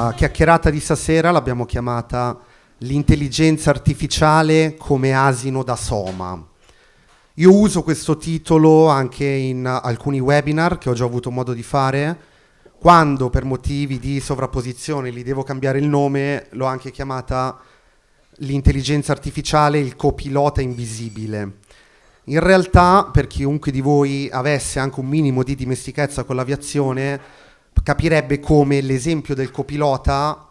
La chiacchierata di stasera l'abbiamo chiamata l'intelligenza artificiale come asino da soma. Io uso questo titolo anche in alcuni webinar che ho già avuto modo di fare. Quando per motivi di sovrapposizione gli devo cambiare il nome, l'ho anche chiamata l'intelligenza artificiale il copilota invisibile. In realtà, per chiunque di voi avesse anche un minimo di dimestichezza con l'aviazione, capirebbe come l'esempio del copilota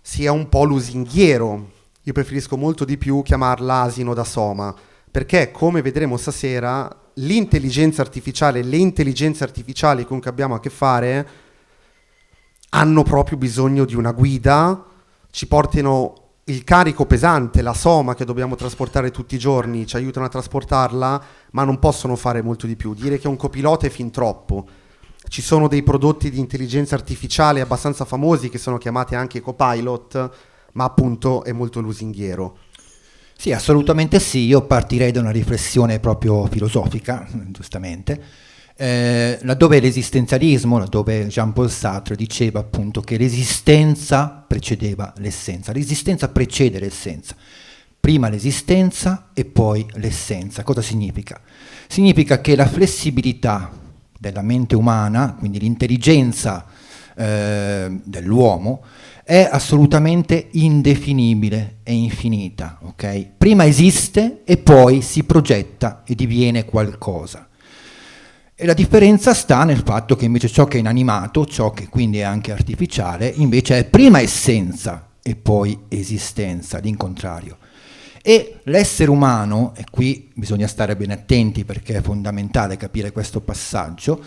sia un po' lusinghiero. Io preferisco molto di più chiamarla asino da soma, perché come vedremo stasera l'intelligenza artificiale, le intelligenze artificiali con cui abbiamo a che fare hanno proprio bisogno di una guida, ci portano il carico pesante, la soma che dobbiamo trasportare tutti i giorni, ci aiutano a trasportarla, ma non possono fare molto di più. Dire che un copilota è fin troppo. Ci sono dei prodotti di intelligenza artificiale abbastanza famosi che sono chiamati anche copilot, ma appunto è molto lusinghiero. Sì, assolutamente sì. Io partirei da una riflessione proprio filosofica, giustamente, laddove l'esistenzialismo, laddove Jean-Paul Sartre diceva appunto che l'esistenza precedeva l'essenza. L'esistenza precede l'essenza. Prima l'esistenza e poi l'essenza. Cosa significa? Significa che la flessibilità della mente umana, quindi l'intelligenza dell'uomo, è assolutamente indefinibile e infinita, ok? Prima esiste e poi si progetta e diviene qualcosa. E la differenza sta nel fatto che invece ciò che è inanimato, ciò che quindi è anche artificiale, invece è prima essenza e poi esistenza, l'incontrario. E l'essere umano, e qui bisogna stare ben attenti perché è fondamentale capire questo passaggio,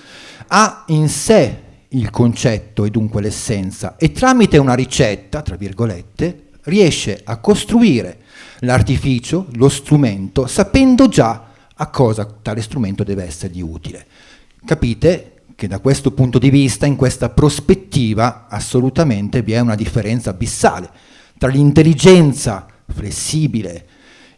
ha in sé il concetto e dunque l'essenza e tramite una ricetta, tra virgolette, riesce a costruire l'artificio, lo strumento, sapendo già a cosa tale strumento deve essergli utile. Capite che da questo punto di vista, in questa prospettiva, assolutamente vi è una differenza abissale tra l'intelligenza flessibile,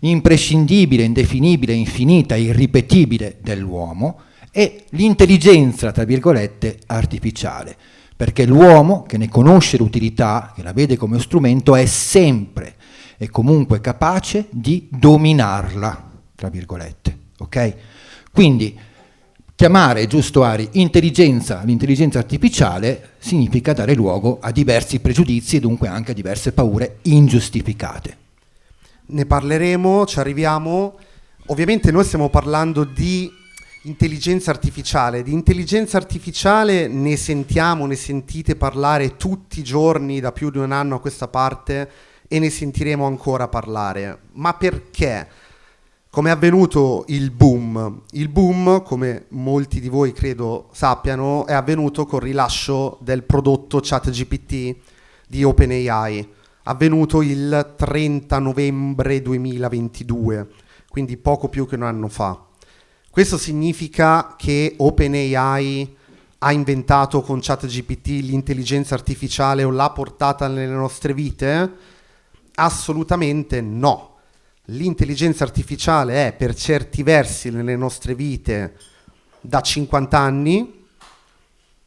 imprescindibile, indefinibile, infinita, irripetibile dell'uomo e l'intelligenza, tra virgolette, artificiale, perché l'uomo che ne conosce l'utilità, che la vede come strumento, è sempre e comunque capace di dominarla, tra virgolette, ok? Quindi chiamare, giusto Ari, l'intelligenza artificiale significa dare luogo a diversi pregiudizi e dunque anche a diverse paure ingiustificate. Ne parleremo, ci arriviamo. Ovviamente noi stiamo parlando di intelligenza artificiale. Di intelligenza artificiale ne sentite parlare tutti i giorni da più di un anno a questa parte e ne sentiremo ancora parlare. Ma perché? Come è avvenuto il boom? Il boom, come molti di voi credo sappiano, è avvenuto col rilascio del prodotto ChatGPT di OpenAI, avvenuto il 30 novembre 2022, quindi poco più che un anno fa. Questo significa che OpenAI ha inventato con ChatGPT l'intelligenza artificiale o l'ha portata nelle nostre vite? Assolutamente no. L'intelligenza artificiale è per certi versi nelle nostre vite da 50 anni,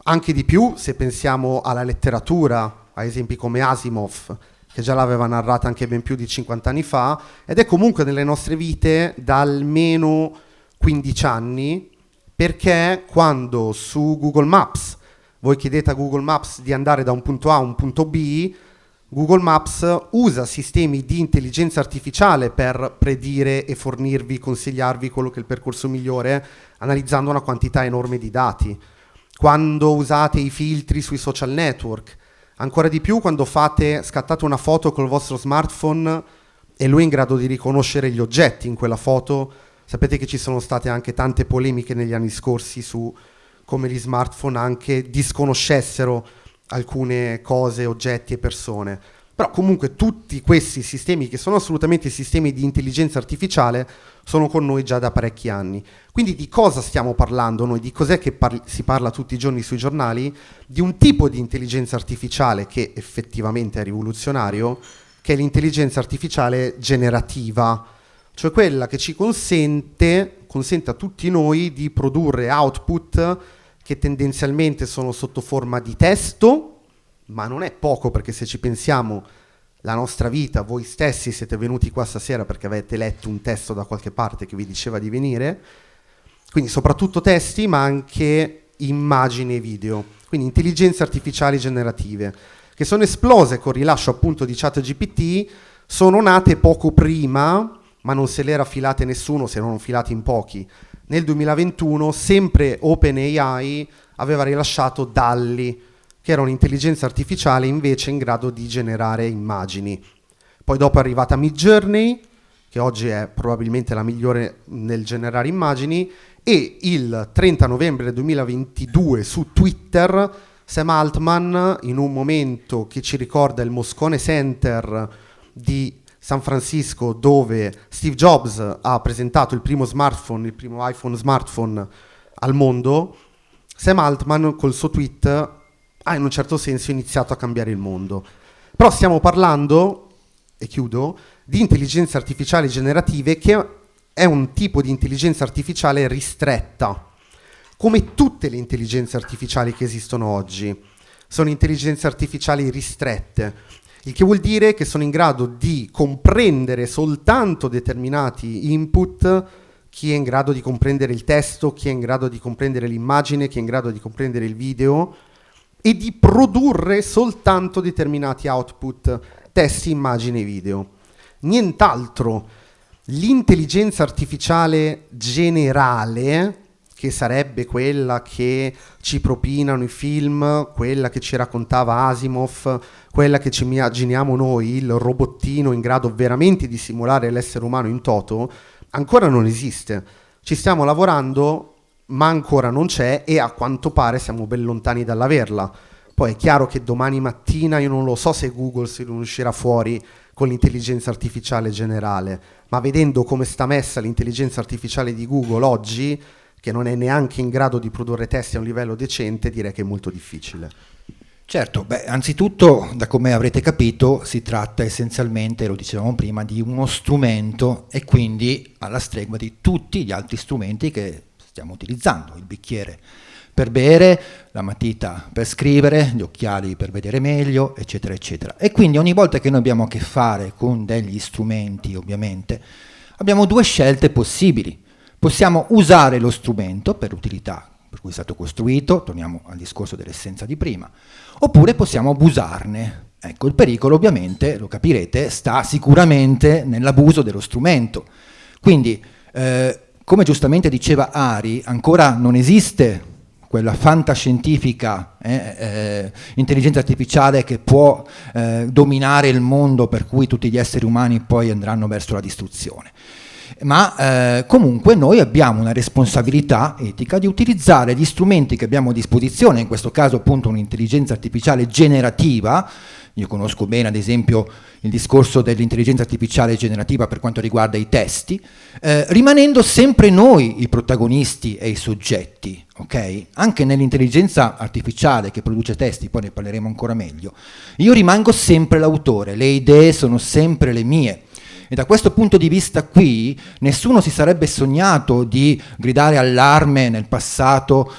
anche di più se pensiamo alla letteratura, a esempi come Asimov, che già l'aveva narrata anche ben più di 50 anni fa, ed è comunque nelle nostre vite da almeno 15 anni, perché quando su Google Maps voi chiedete a Google Maps di andare da un punto A a un punto B, Google Maps usa sistemi di intelligenza artificiale per predire e fornirvi, consigliarvi quello che è il percorso migliore, analizzando una quantità enorme di dati. Quando usate i filtri sui social network, ancora di più quando scattate una foto col vostro smartphone e lui è in grado di riconoscere gli oggetti in quella foto. Sapete che ci sono state anche tante polemiche negli anni scorsi su come gli smartphone anche disconoscessero alcune cose, oggetti e persone. Però comunque tutti questi sistemi, che sono assolutamente sistemi di intelligenza artificiale, sono con noi già da parecchi anni. Quindi di cosa stiamo parlando noi? Di cos'è che si parla tutti i giorni sui giornali? Di un tipo di intelligenza artificiale che effettivamente è rivoluzionario, che è l'intelligenza artificiale generativa, cioè quella che ci consente a tutti noi di produrre output che tendenzialmente sono sotto forma di testo, ma non è poco, perché se ci pensiamo, la nostra vita, voi stessi siete venuti qua stasera perché avete letto un testo da qualche parte che vi diceva di venire, quindi soprattutto testi, ma anche immagini e video, quindi intelligenze artificiali generative, che sono esplose con il rilascio appunto di ChatGPT, sono nate poco prima, ma non se l'era filate nessuno, se non filati in pochi. Nel 2021 sempre OpenAI aveva rilasciato DALL-E, che era un'intelligenza artificiale invece in grado di generare immagini. Poi dopo è arrivata Midjourney, che oggi è probabilmente la migliore nel generare immagini, e il 30 novembre 2022 su Twitter Sam Altman, in un momento che ci ricorda il Moscone Center di San Francisco, dove Steve Jobs ha presentato il primo smartphone, il primo iPhone smartphone al mondo, Sam Altman col suo tweet ha in un certo senso iniziato a cambiare il mondo. Però stiamo parlando, e chiudo, di intelligenze artificiali generative, che è un tipo di intelligenza artificiale ristretta. Come tutte le intelligenze artificiali che esistono oggi, sono intelligenze artificiali ristrette, il che vuol dire che sono in grado di comprendere soltanto determinati input. Chi è in grado di comprendere il testo, chi è in grado di comprendere l'immagine, chi è in grado di comprendere il video, e di produrre soltanto determinati output, testi, immagini e video. Nient'altro. L'intelligenza artificiale generale, che sarebbe quella che ci propinano i film, quella che ci raccontava Asimov, quella che ci immaginiamo noi, il robottino in grado veramente di simulare l'essere umano in toto, ancora non esiste. Ci stiamo lavorando, ma ancora non c'è, e a quanto pare siamo ben lontani dall'averla. Poi è chiaro che domani mattina io non lo so se Google si uscirà fuori con l'intelligenza artificiale generale, ma vedendo come sta messa l'intelligenza artificiale di Google oggi, che non è neanche in grado di produrre testi a un livello decente, direi che è molto difficile. Certo, anzitutto, da come avrete capito, si tratta essenzialmente, lo dicevamo prima, di uno strumento, e quindi alla stregua di tutti gli altri strumenti che stiamo utilizzando: il bicchiere per bere, la matita per scrivere, gli occhiali per vedere meglio, eccetera, eccetera. E quindi ogni volta che noi abbiamo a che fare con degli strumenti, ovviamente, abbiamo due scelte possibili. Possiamo usare lo strumento per l'utilità per cui è stato costruito, torniamo al discorso dell'essenza di prima, oppure possiamo abusarne. Ecco, il pericolo, ovviamente, lo capirete, sta sicuramente nell'abuso dello strumento. Quindi, come giustamente diceva Ari, ancora non esiste quella fantascientifica intelligenza artificiale che può dominare il mondo, per cui tutti gli esseri umani poi andranno verso la distruzione. Ma comunque noi abbiamo una responsabilità etica di utilizzare gli strumenti che abbiamo a disposizione, in questo caso appunto un'intelligenza artificiale generativa. Io conosco bene ad esempio il discorso dell'intelligenza artificiale generativa per quanto riguarda i testi, rimanendo sempre noi i protagonisti e i soggetti, ok? Anche nell'intelligenza artificiale che produce testi, poi ne parleremo ancora meglio, io rimango sempre l'autore, le idee sono sempre le mie. E da questo punto di vista qui nessuno si sarebbe sognato di gridare allarme nel passato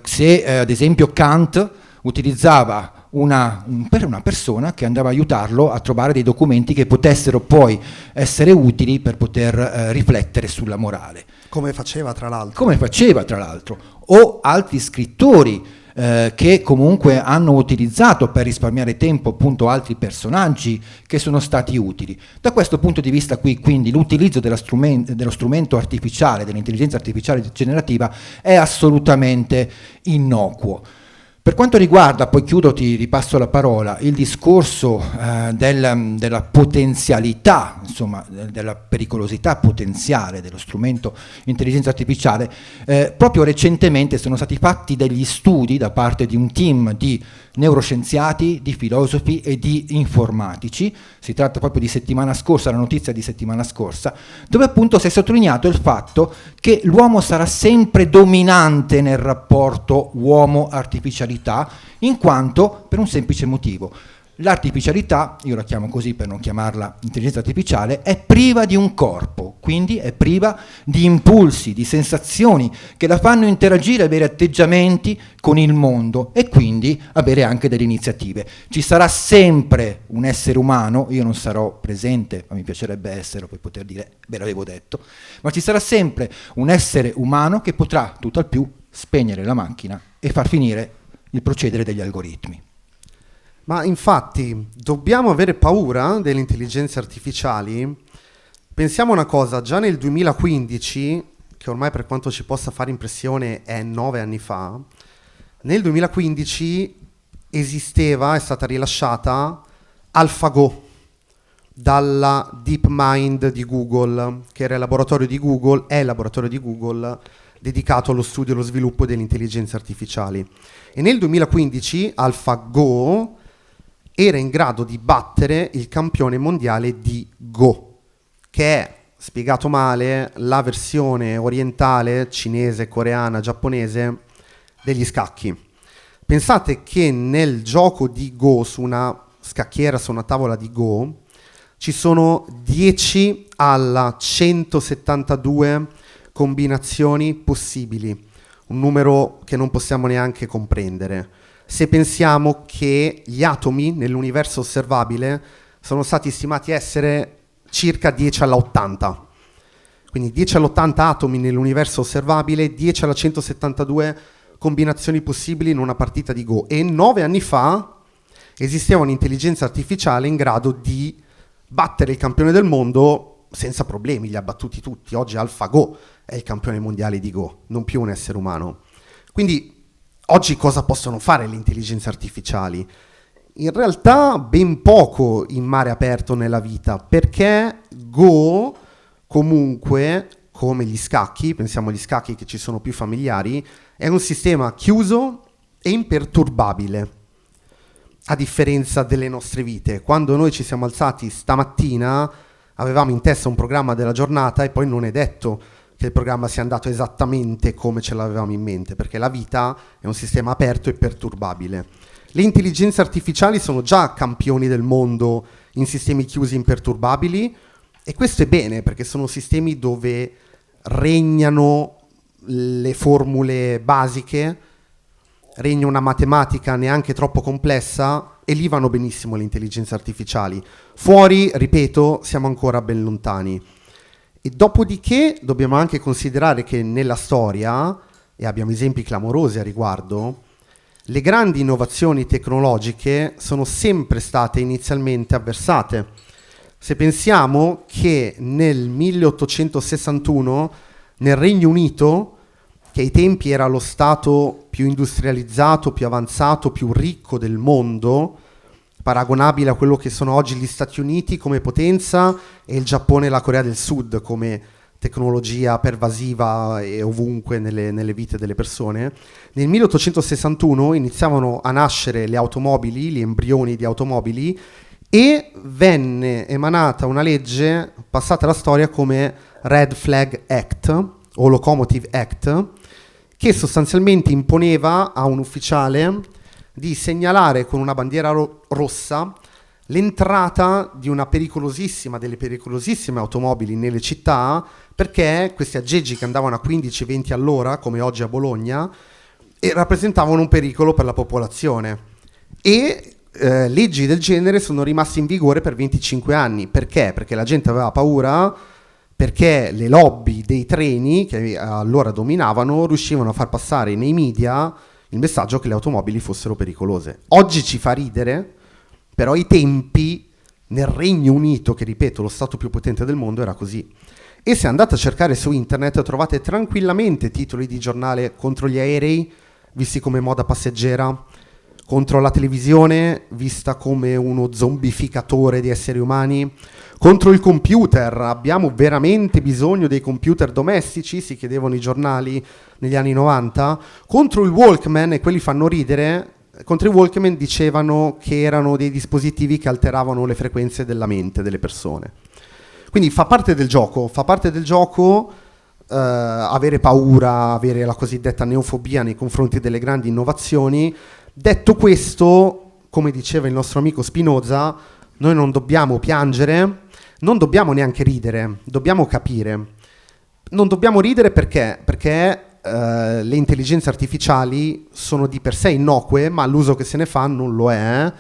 se ad esempio Kant utilizzava per una persona che andava a aiutarlo a trovare dei documenti che potessero poi essere utili per poter riflettere sulla morale. Come faceva tra l'altro. O altri scrittori che comunque hanno utilizzato per risparmiare tempo appunto altri personaggi che sono stati utili. Da questo punto di vista qui, quindi, l'utilizzo dello strumento artificiale, dell'intelligenza artificiale generativa, è assolutamente innocuo. Per quanto riguarda, poi chiudo, ti ripasso la parola, il discorso della potenzialità, insomma, della pericolosità potenziale dello strumento intelligenza artificiale, proprio recentemente sono stati fatti degli studi da parte di un team di neuroscienziati, di filosofi e di informatici. Si tratta proprio di settimana scorsa, la notizia di settimana scorsa, dove appunto si è sottolineato il fatto che l'uomo sarà sempre dominante nel rapporto uomo-artificialità, in quanto, per un semplice motivo, L'artificialità, io la chiamo così per non chiamarla intelligenza artificiale, è priva di un corpo, quindi è priva di impulsi, di sensazioni che la fanno interagire, avere atteggiamenti con il mondo e quindi avere anche delle iniziative. Ci sarà sempre un essere umano, io non sarò presente, ma mi piacerebbe esserlo per poter dire, ve l'avevo detto, ma ci sarà sempre un essere umano che potrà tutt'al più spegnere la macchina e far finire il procedere degli algoritmi. Ma infatti dobbiamo avere paura delle intelligenze artificiali? Pensiamo una cosa, già nel 2015, che ormai per quanto ci possa fare impressione è 9 anni fa, nel 2015 esisteva, è stata rilasciata AlphaGo dalla DeepMind di Google, che era il laboratorio di Google, è il laboratorio di Google dedicato allo studio e allo sviluppo delle intelligenze artificiali. E nel 2015 AlphaGo era in grado di battere il campione mondiale di Go, che è, spiegato male, la versione orientale, cinese, coreana, giapponese, degli scacchi. Pensate che nel gioco di Go, su una scacchiera, su una tavola di Go, ci sono 10 alla 172 combinazioni possibili, un numero che non possiamo neanche comprendere. Se pensiamo che gli atomi nell'universo osservabile sono stati stimati essere circa 10 alla 80. Quindi 10 alla 80 atomi nell'universo osservabile, 10 alla 172 combinazioni possibili in una partita di Go. E 9 anni fa esisteva un'intelligenza artificiale in grado di battere il campione del mondo senza problemi, li ha battuti tutti. Oggi AlphaGo è il campione mondiale di Go, non più un essere umano. Quindi oggi cosa possono fare le intelligenze artificiali? In realtà ben poco in mare aperto nella vita, perché Go comunque, come gli scacchi, pensiamo agli scacchi che ci sono più familiari, è un sistema chiuso e imperturbabile, a differenza delle nostre vite. Quando noi ci siamo alzati stamattina avevamo in testa un programma della giornata e poi non è detto che il programma sia andato esattamente come ce l'avevamo in mente, perché la vita è un sistema aperto e perturbabile. Le intelligenze artificiali sono già campioni del mondo in sistemi chiusi imperturbabili e questo è bene perché sono sistemi dove regnano le formule basiche, regna una matematica neanche troppo complessa e lì vanno benissimo le intelligenze artificiali. Fuori, ripeto, siamo ancora ben lontani. E dopodiché dobbiamo anche considerare che nella storia, e abbiamo esempi clamorosi a riguardo, le grandi innovazioni tecnologiche sono sempre state inizialmente avversate. Se pensiamo che nel 1861 nel Regno Unito, che ai tempi era lo stato più industrializzato, più avanzato, più ricco del mondo, paragonabile a quello che sono oggi gli Stati Uniti come potenza e il Giappone e la Corea del Sud come tecnologia pervasiva e ovunque nelle vite delle persone, nel 1861 iniziavano a nascere le automobili, gli embrioni di automobili, e venne emanata una legge passata alla storia come Red Flag Act o Locomotive Act, che sostanzialmente imponeva a un ufficiale di segnalare con una bandiera rossa l'entrata di una delle pericolosissime automobili nelle città, perché questi aggeggi che andavano a 15-20 all'ora, come oggi a Bologna, rappresentavano un pericolo per la popolazione. E leggi del genere sono rimaste in vigore per 25 anni. Perché? Perché la gente aveva paura, perché le lobby dei treni, che allora dominavano, riuscivano a far passare nei media il messaggio che le automobili fossero pericolose. Oggi ci fa ridere, però ai tempi nel Regno Unito, che ripeto lo stato più potente del mondo, era così. E se andate a cercare su internet trovate tranquillamente titoli di giornale contro gli aerei visti come moda passeggera, contro la televisione vista come uno zombificatore di esseri umani, contro il computer. Abbiamo veramente bisogno dei computer domestici? Si chiedevano i giornali negli anni 90. Contro il Walkman, e quelli fanno ridere, contro i Walkman dicevano che erano dei dispositivi che alteravano le frequenze della mente delle persone. Quindi fa parte del gioco avere paura, avere la cosiddetta neofobia nei confronti delle grandi innovazioni. Detto questo, come diceva il nostro amico Spinoza, noi non dobbiamo piangere, non dobbiamo neanche ridere, dobbiamo capire. Non dobbiamo ridere perché le intelligenze artificiali sono di per sé innocue, ma l'uso che se ne fa non lo è.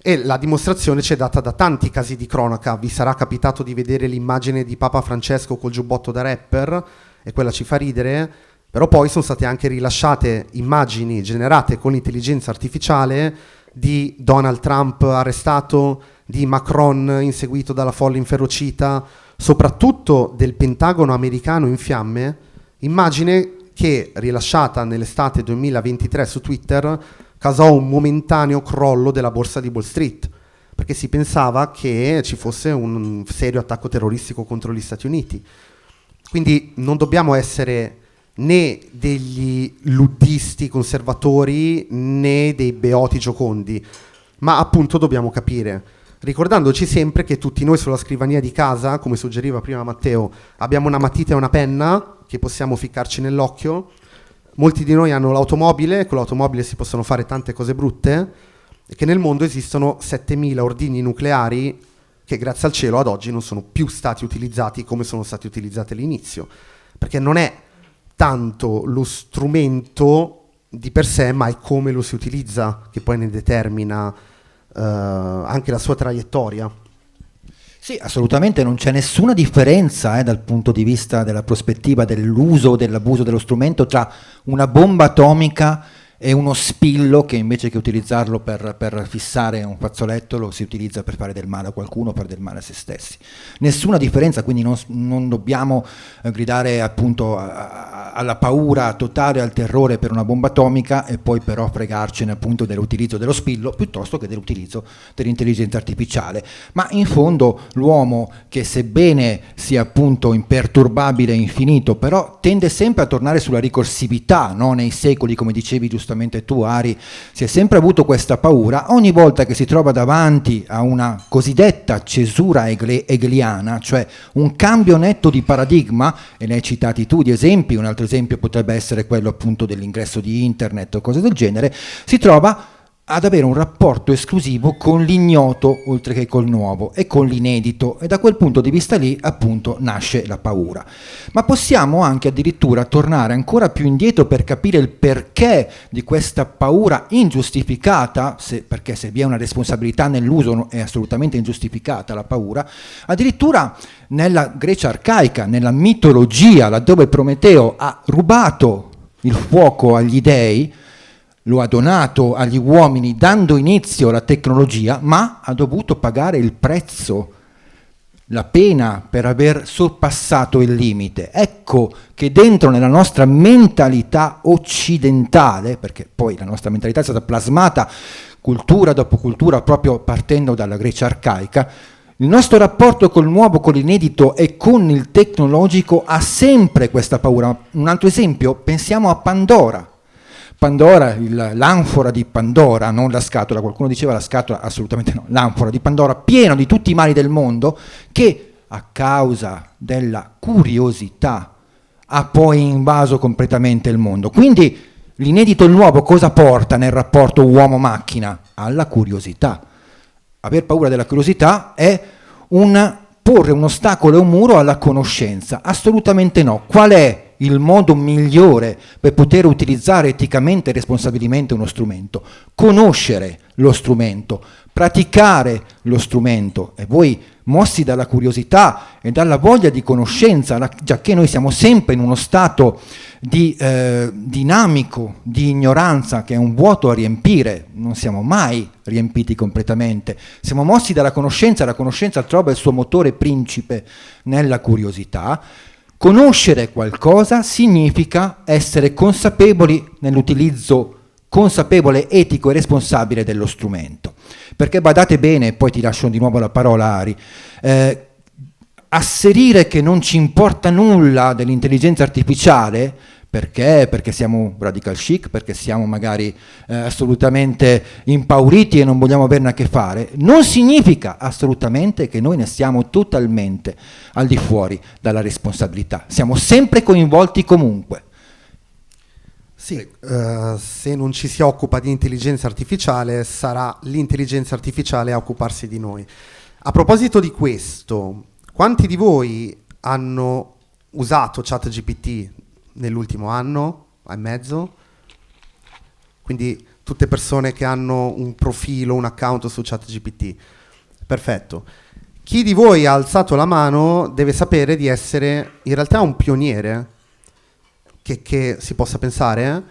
E la dimostrazione ci è data da tanti casi di cronaca. Vi sarà capitato di vedere l'immagine di Papa Francesco col giubbotto da rapper, e quella ci fa ridere, però poi sono state anche rilasciate immagini generate con l'intelligenza artificiale di Donald Trump arrestato, di Macron inseguito dalla folla inferocita, soprattutto del Pentagono americano in fiamme, immagine che, rilasciata nell'estate 2023 su Twitter, causò un momentaneo crollo della borsa di Wall Street, perché si pensava che ci fosse un serio attacco terroristico contro gli Stati Uniti. Quindi non dobbiamo essere né degli luddisti conservatori né dei beoti giocondi, ma appunto dobbiamo capire, ricordandoci sempre che tutti noi sulla scrivania di casa, come suggeriva prima Matteo, abbiamo una matita e una penna che possiamo ficcarci nell'occhio. Molti di noi hanno l'automobile, con l'automobile si possono fare tante cose brutte, e che nel mondo esistono 7000 ordigni nucleari che grazie al cielo ad oggi non sono più stati utilizzati come sono stati utilizzati all'inizio, perché non è tanto lo strumento di per sé, ma è come lo si utilizza che poi ne determina anche la sua traiettoria. Sì, assolutamente non c'è nessuna differenza dal punto di vista della prospettiva dell'uso o dell'abuso dello strumento tra una bomba atomica e uno spillo che invece che utilizzarlo per fissare un fazzoletto lo si utilizza per fare del male a qualcuno, per del male a se stessi. Nessuna differenza, quindi non dobbiamo gridare appunto alla paura totale, al terrore per una bomba atomica e poi però fregarcene appunto dell'utilizzo dello spillo piuttosto che dell'utilizzo dell'intelligenza artificiale. Ma in fondo l'uomo, che sebbene sia appunto imperturbabile e infinito, però tende sempre a tornare sulla ricorsività, no? Nei secoli, come dicevi giustamente tu, Ari, si è sempre avuto questa paura ogni volta che si trova davanti a una cosiddetta cesura hegeliana, cioè un cambio netto di paradigma, e ne hai citati tu di esempi. Un altro esempio potrebbe essere quello appunto dell'ingresso di internet o cose del genere. Si trova ad avere un rapporto esclusivo con l'ignoto oltre che col nuovo e con l'inedito, e da quel punto di vista lì appunto nasce la paura. Ma possiamo anche addirittura tornare ancora più indietro per capire il perché di questa paura ingiustificata, perché se vi è una responsabilità nell'uso è assolutamente ingiustificata la paura. Addirittura nella Grecia arcaica, nella mitologia, laddove Prometeo ha rubato il fuoco agli dei, lo ha donato agli uomini dando inizio alla tecnologia, ma ha dovuto pagare il prezzo, la pena per aver sorpassato il limite. Ecco che dentro nella nostra mentalità occidentale, perché poi la nostra mentalità è stata plasmata cultura dopo cultura proprio partendo dalla Grecia arcaica, il nostro rapporto col nuovo, con l'inedito e con il tecnologico ha sempre questa paura. Un altro esempio, pensiamo a Pandora. Pandora, l'anfora di Pandora, non la scatola, qualcuno diceva la scatola, assolutamente no, l'anfora di Pandora, pieno di tutti i mali del mondo, che a causa della curiosità ha poi invaso completamente il mondo. Quindi l'inedito e il nuovo cosa porta nel rapporto uomo-macchina? Alla curiosità. Aver paura della curiosità è porre un ostacolo e un muro alla conoscenza? Assolutamente no. Qual è il modo migliore per poter utilizzare eticamente e responsabilmente uno strumento? Conoscere lo strumento, praticare lo strumento, e voi, mossi dalla curiosità e dalla voglia di conoscenza, giacché noi siamo sempre in uno stato di dinamico, di ignoranza, che è un vuoto a riempire, non siamo mai riempiti completamente, siamo mossi dalla conoscenza, la conoscenza trova il suo motore principe nella curiosità. Conoscere qualcosa significa essere consapevoli nell'utilizzo consapevole, etico e responsabile dello strumento. Perché badate bene, poi ti lascio di nuovo la parola, Ari, asserire che non ci importa nulla dell'intelligenza artificiale, perché siamo radical chic, perché siamo magari assolutamente impauriti e non vogliamo averne a che fare, non significa assolutamente che noi ne siamo totalmente al di fuori dalla responsabilità. Siamo sempre coinvolti comunque. Sì, se non ci si occupa di intelligenza artificiale, sarà l'intelligenza artificiale a occuparsi di noi. A proposito di questo, quanti di voi hanno usato ChatGPT nell'ultimo anno e mezzo? Quindi tutte persone che hanno un profilo, un account su ChatGPT. Perfetto. Chi di voi ha alzato la mano deve sapere di essere in realtà un pioniere, che si possa pensare,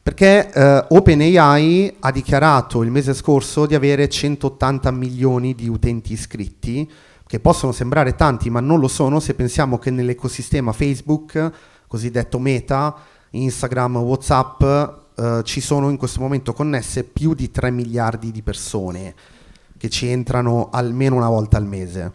perché OpenAI ha dichiarato il mese scorso di avere 180 milioni di utenti iscritti, che possono sembrare tanti ma non lo sono se pensiamo che nell'ecosistema Facebook, cosiddetto Meta, Instagram, WhatsApp, ci sono in questo momento connesse più di 3 miliardi di persone che ci entrano almeno una volta al mese.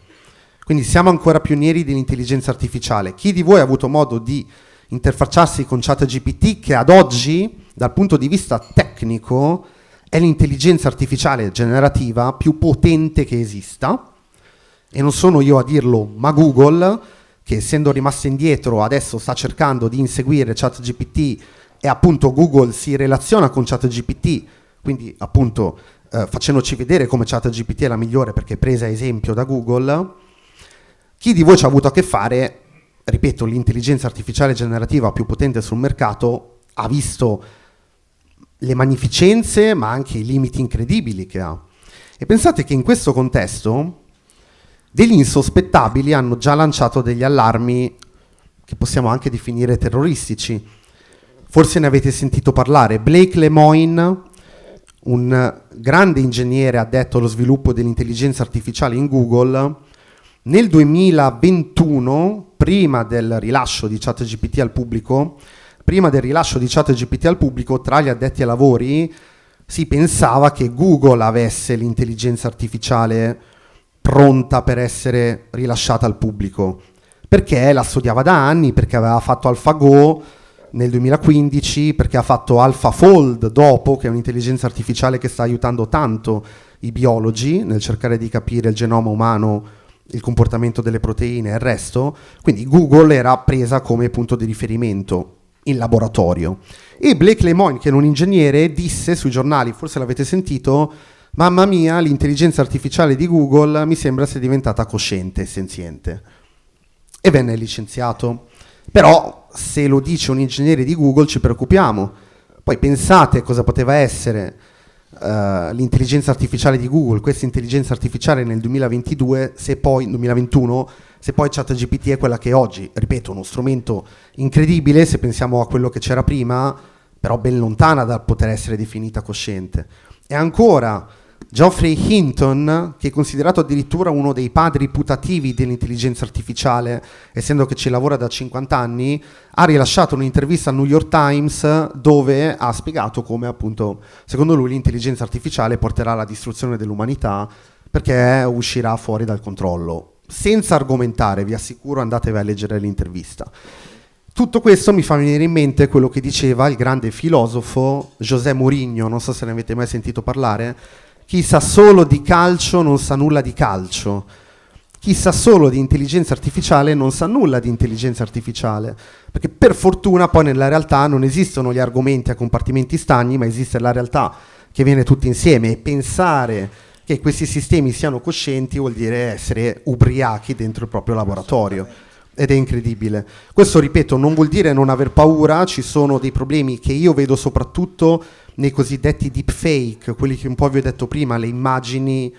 Quindi siamo ancora pionieri dell'intelligenza artificiale. Chi di voi ha avuto modo di interfacciarsi con ChatGPT, che ad oggi, dal punto di vista tecnico, è l'intelligenza artificiale generativa più potente che esista, e non sono io a dirlo, ma Google, che essendo rimasta indietro adesso sta cercando di inseguire ChatGPT, e appunto Google si relaziona con ChatGPT, quindi appunto facendoci vedere come ChatGPT è la migliore perché è presa a esempio da Google. Chi di voi ci ha avuto a che fare, ripeto, l'intelligenza artificiale generativa più potente sul mercato, ha visto le magnificenze ma anche i limiti incredibili che ha. E pensate che in questo contesto degli insospettabili hanno già lanciato degli allarmi che possiamo anche definire terroristici. Forse ne avete sentito parlare. Blake Lemoine, un grande ingegnere addetto allo sviluppo dell'intelligenza artificiale in Google, nel 2021, prima del rilascio di ChatGPT al pubblico, tra gli addetti ai lavori si pensava che Google avesse l'intelligenza artificiale pronta per essere rilasciata al pubblico, perché la studiava da anni, perché aveva fatto AlphaGo nel 2015, perché ha fatto AlphaFold dopo, che è un'intelligenza artificiale che sta aiutando tanto i biologi nel cercare di capire il genoma umano, il comportamento delle proteine e il resto. Quindi Google era presa come punto di riferimento in laboratorio. E Blake Lemoine, che era un ingegnere, disse sui giornali, forse l'avete sentito: mamma mia, l'intelligenza artificiale di Google mi sembra sia diventata cosciente e senziente. E venne licenziato. Però se lo dice un ingegnere di Google ci preoccupiamo. Poi pensate cosa poteva essere l'intelligenza artificiale di Google, questa intelligenza artificiale nel 2021, se poi ChatGPT è quella che è oggi. Ripeto, uno strumento incredibile se pensiamo a quello che c'era prima, però ben lontana dal poter essere definita cosciente. E ancora Geoffrey Hinton, che è considerato addirittura uno dei padri putativi dell'intelligenza artificiale, essendo che ci lavora da 50 anni, ha rilasciato un'intervista al New York Times dove ha spiegato come appunto secondo lui l'intelligenza artificiale porterà alla distruzione dell'umanità perché uscirà fuori dal controllo. Senza argomentare, vi assicuro, andatevi a leggere l'intervista. Tutto questo mi fa venire in mente quello che diceva il grande filosofo José Mourinho, non so se ne avete mai sentito parlare. Chi sa solo di calcio non sa nulla di calcio. Chi sa solo di intelligenza artificiale non sa nulla di intelligenza artificiale, perché per fortuna poi nella realtà non esistono gli argomenti a compartimenti stagni, ma esiste la realtà che viene tutti insieme, e pensare che questi sistemi siano coscienti vuol dire essere ubriachi dentro il proprio laboratorio. Ed è incredibile. Questo, ripeto, non vuol dire non aver paura. Ci sono dei problemi che io vedo soprattutto nei cosiddetti deepfake, quelli che un po' vi ho detto prima, le immagini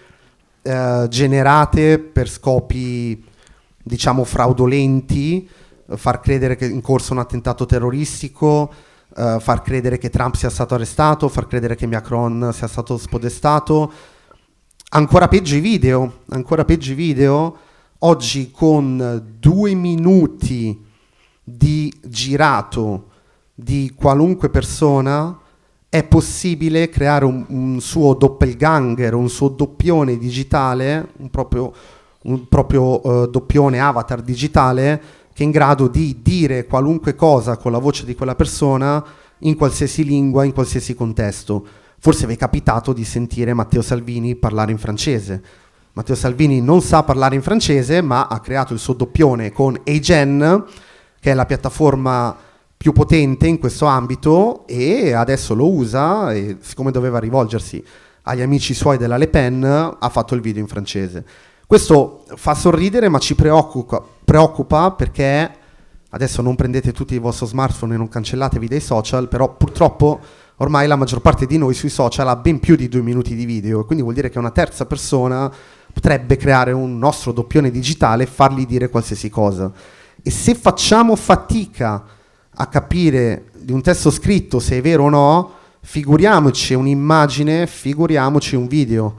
generate per scopi, diciamo, fraudolenti, far credere che è in corso un attentato terroristico, far credere che Trump sia stato arrestato, far credere che Macron sia stato spodestato. Ancora peggio i video. Oggi con 2 minuti di girato di qualunque persona è possibile creare un suo doppelganger, un suo doppione digitale, un proprio doppione avatar digitale, che è in grado di dire qualunque cosa con la voce di quella persona in qualsiasi lingua, in qualsiasi contesto. Forse vi è capitato di sentire Matteo Salvini parlare in francese. Matteo Salvini non sa parlare in francese, ma ha creato il suo doppione con Agen, che è la piattaforma più potente in questo ambito e adesso lo usa, e siccome doveva rivolgersi agli amici suoi della Le Pen ha fatto il video in francese. Questo fa sorridere, ma ci preoccupa perché adesso non prendete tutti il vostro smartphone e non cancellatevi dai social, però purtroppo ormai la maggior parte di noi sui social ha ben più di 2 minuti di video, e quindi vuol dire che una terza persona potrebbe creare un nostro doppione digitale e fargli dire qualsiasi cosa. E se facciamo fatica a capire di un testo scritto se è vero o no, figuriamoci un'immagine, figuriamoci un video.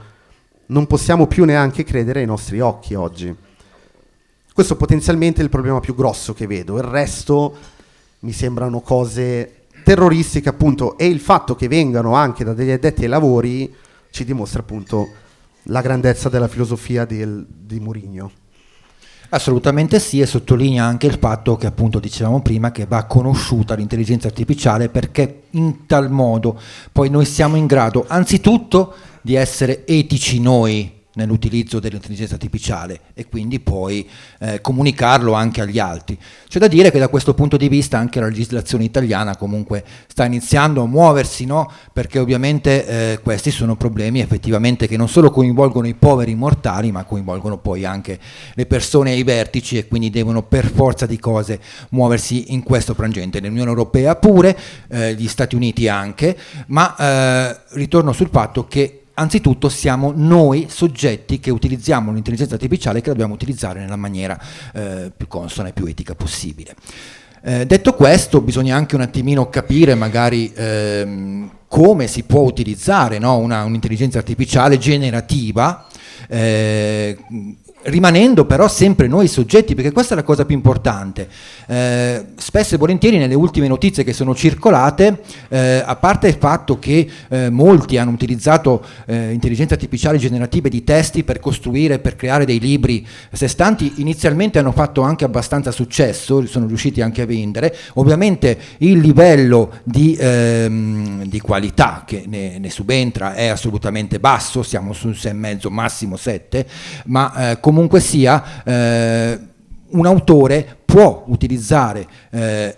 Non possiamo più neanche credere ai nostri occhi oggi. Questo potenzialmente è il problema più grosso che vedo. Il resto mi sembrano cose terroristiche, appunto, e il fatto che vengano anche da degli addetti ai lavori ci dimostra appunto la grandezza della filosofia di Mourinho. Assolutamente sì, e sottolinea anche il fatto che appunto dicevamo prima che va conosciuta l'intelligenza artificiale, perché in tal modo poi noi siamo in grado anzitutto di essere etici noi nell'utilizzo dell'intelligenza artificiale e quindi poi comunicarlo anche agli altri. C'è da dire che da questo punto di vista anche la legislazione italiana comunque sta iniziando a muoversi, no? Perché ovviamente questi sono problemi effettivamente che non solo coinvolgono i poveri mortali, ma coinvolgono poi anche le persone ai vertici, e quindi devono per forza di cose muoversi in questo frangente. L'Unione Europea pure, gli Stati Uniti anche, ma ritorno sul fatto che anzitutto siamo noi soggetti che utilizziamo l'intelligenza artificiale, che dobbiamo utilizzare nella maniera più consona e più etica possibile. Detto questo, bisogna anche un attimino capire magari come si può utilizzare, no, un'intelligenza artificiale generativa, rimanendo però sempre noi soggetti, perché questa è la cosa più importante. Spesso e volentieri nelle ultime notizie che sono circolate, a parte il fatto che molti hanno utilizzato intelligenze artificiali generative di testi per costruire, per creare dei libri a sé stanti, inizialmente hanno fatto anche abbastanza successo, sono riusciti anche a vendere. Ovviamente il livello di qualità che ne subentra è assolutamente basso, siamo su 6,5 massimo 7, ma comunque sia un autore può utilizzare,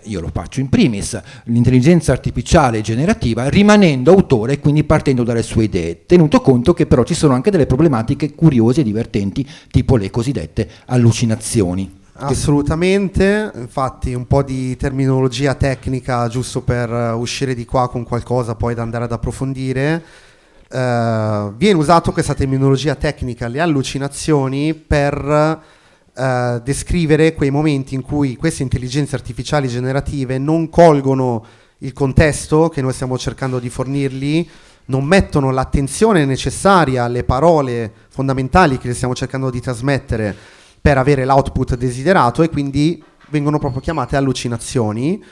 io lo faccio in primis, l'intelligenza artificiale generativa rimanendo autore e quindi partendo dalle sue idee, tenuto conto che però ci sono anche delle problematiche curiose e divertenti, tipo le cosiddette allucinazioni. Assolutamente, infatti un po' di terminologia tecnica giusto per uscire di qua con qualcosa poi da andare ad approfondire. Viene usato questa terminologia tecnica, le allucinazioni, per descrivere quei momenti in cui queste intelligenze artificiali generative non colgono il contesto che noi stiamo cercando di fornirgli, non mettono l'attenzione necessaria alle parole fondamentali che stiamo cercando di trasmettere per avere l'output desiderato, e quindi vengono proprio chiamate allucinazioni.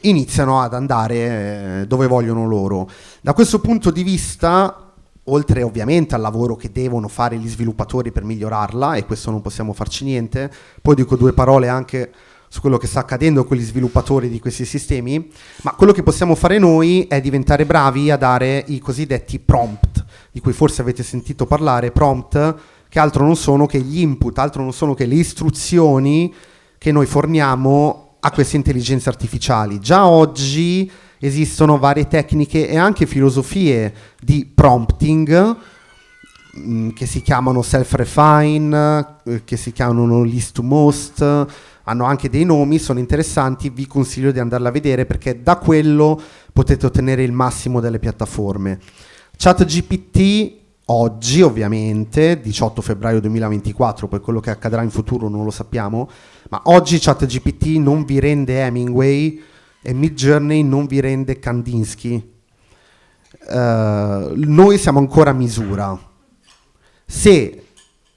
Iniziano ad andare dove vogliono loro. Da questo punto di vista, oltre ovviamente al lavoro che devono fare gli sviluppatori per migliorarla, e questo non possiamo farci niente, poi dico 2 parole anche su quello che sta accadendo con gli sviluppatori di questi sistemi, ma quello che possiamo fare noi è diventare bravi a dare i cosiddetti prompt, di cui forse avete sentito parlare. Prompt che altro non sono che gli input, altro non sono che le istruzioni che noi forniamo a queste intelligenze artificiali. Già oggi esistono varie tecniche e anche filosofie di prompting che si chiamano self-refine, che si chiamano least to most, hanno anche dei nomi, sono interessanti, vi consiglio di andarla a vedere perché da quello potete ottenere il massimo delle piattaforme. ChatGPT oggi, ovviamente, 18 febbraio 2024, poi quello che accadrà in futuro non lo sappiamo, ma oggi ChatGPT non vi rende Hemingway e Midjourney non vi rende Kandinsky. Noi siamo ancora a misura. Se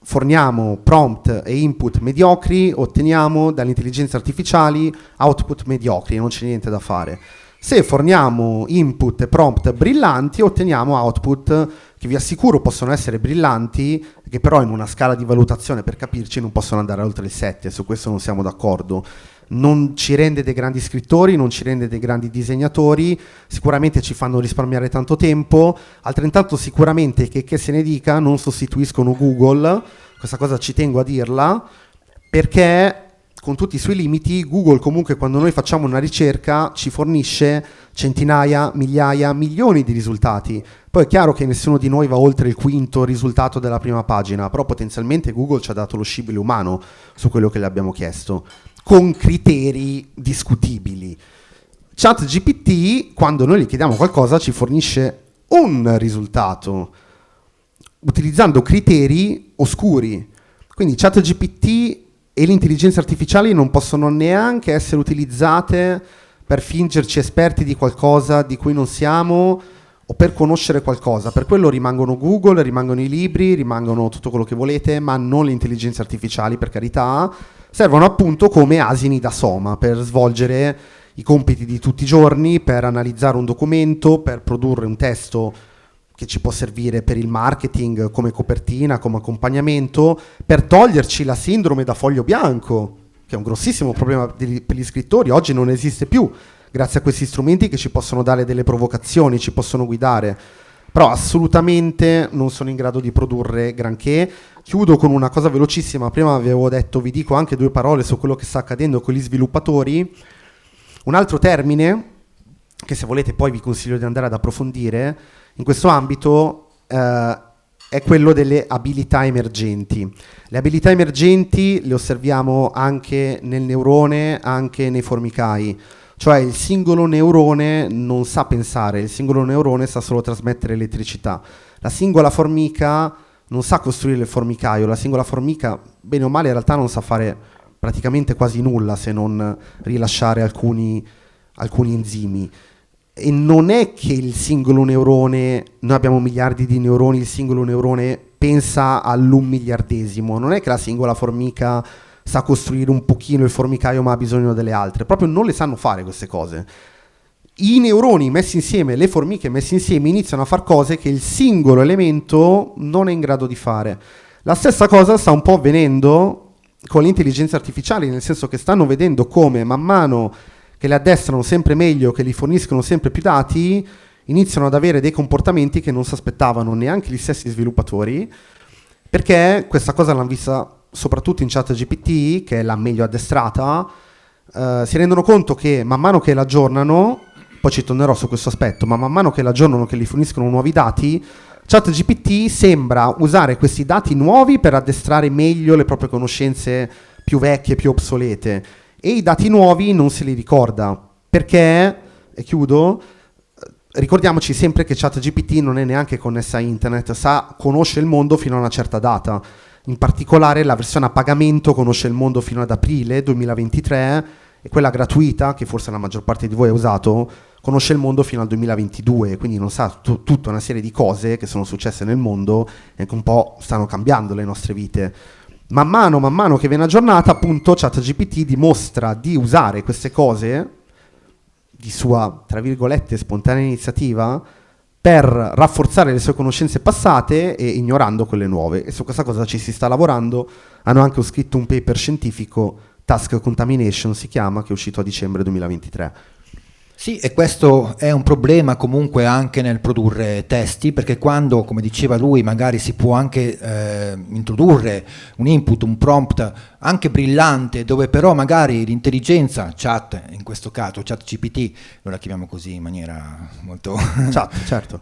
forniamo prompt e input mediocri, otteniamo dalle intelligenze artificiali output mediocri, non c'è niente da fare. Se forniamo input e prompt brillanti, otteniamo output che vi assicuro possono essere brillanti, che però in una scala di valutazione, per capirci, non possono andare oltre il 7, su questo non siamo d'accordo. Non ci rende dei grandi scrittori, non ci rende dei grandi disegnatori, sicuramente ci fanno risparmiare tanto tempo, altrettanto sicuramente che se ne dica non sostituiscono Google, questa cosa ci tengo a dirla, perché con tutti i suoi limiti, Google comunque quando noi facciamo una ricerca ci fornisce centinaia, migliaia, milioni di risultati. Poi è chiaro che nessuno di noi va oltre il quinto risultato della prima pagina, però potenzialmente Google ci ha dato lo scibile umano su quello che le abbiamo chiesto, con criteri discutibili. ChatGPT, quando noi gli chiediamo qualcosa, ci fornisce un risultato, utilizzando criteri oscuri. Quindi ChatGPT e l'intelligenza artificiale non possono neanche essere utilizzate per fingerci esperti di qualcosa di cui non siamo o per conoscere qualcosa. Per quello rimangono Google, rimangono i libri, rimangono tutto quello che volete, ma non le intelligenze artificiali, per carità. Servono appunto come asini da soma per svolgere i compiti di tutti i giorni, per analizzare un documento, per produrre un testo che ci può servire per il marketing, come copertina, come accompagnamento, per toglierci la sindrome da foglio bianco, che è un grossissimo problema per gli scrittori. Oggi non esiste più, grazie a questi strumenti che ci possono dare delle provocazioni, ci possono guidare, però assolutamente non sono in grado di produrre granché. Chiudo con una cosa velocissima. Prima avevo detto, vi dico anche 2 parole su quello che sta accadendo con gli sviluppatori. Un altro termine, che se volete poi vi consiglio di andare ad approfondire, in questo ambito è quello delle abilità emergenti. Le abilità emergenti le osserviamo anche nel neurone, anche nei formicai. Cioè il singolo neurone non sa pensare, il singolo neurone sa solo trasmettere elettricità. La singola formica non sa costruire il formicaio, la singola formica, bene o male, in realtà non sa fare praticamente quasi nulla se non rilasciare alcuni enzimi. E non è che il singolo neurone, noi abbiamo miliardi di neuroni, il singolo neurone pensa all'1 miliardesimo, non è che la singola formica sa costruire un pochino il formicaio ma ha bisogno delle altre, proprio non le sanno fare queste cose. I neuroni messi insieme, le formiche messe insieme, iniziano a fare cose che il singolo elemento non è in grado di fare. La stessa cosa sta un po' avvenendo con le intelligenze artificiali, nel senso che stanno vedendo come man mano che le addestrano sempre meglio, che gli forniscono sempre più dati, iniziano ad avere dei comportamenti che non si aspettavano neanche gli stessi sviluppatori, perché questa cosa l'hanno vista soprattutto in ChatGPT, che è la meglio addestrata. Si rendono conto che man mano che l'aggiornano, poi ci tornerò su questo aspetto, ma man mano che l'aggiornano, che gli forniscono nuovi dati, ChatGPT sembra usare questi dati nuovi per addestrare meglio le proprie conoscenze più vecchie, più obsolete. E i dati nuovi non se li ricorda, perché, e chiudo, ricordiamoci sempre che ChatGPT non è neanche connessa a internet, conosce il mondo fino a una certa data. In particolare la versione a pagamento conosce il mondo fino ad aprile 2023 e quella gratuita, che forse la maggior parte di voi ha usato, conosce il mondo fino al 2022, quindi non sa tutta una serie di cose che sono successe nel mondo e che un po' stanno cambiando le nostre vite. Man mano che viene aggiornata, appunto, ChatGPT dimostra di usare queste cose di sua, tra virgolette, spontanea iniziativa per rafforzare le sue conoscenze passate e ignorando quelle nuove. E su questa cosa ci si sta lavorando. Hanno anche scritto un paper scientifico, Task Contamination si chiama, che è uscito a dicembre 2023. Sì, e questo è un problema comunque anche nel produrre testi, perché quando, come diceva lui, magari si può anche introdurre un input, un prompt anche brillante, dove però magari l'intelligenza, chat, in questo caso ChatGPT, noi la chiamiamo così in maniera molto certo.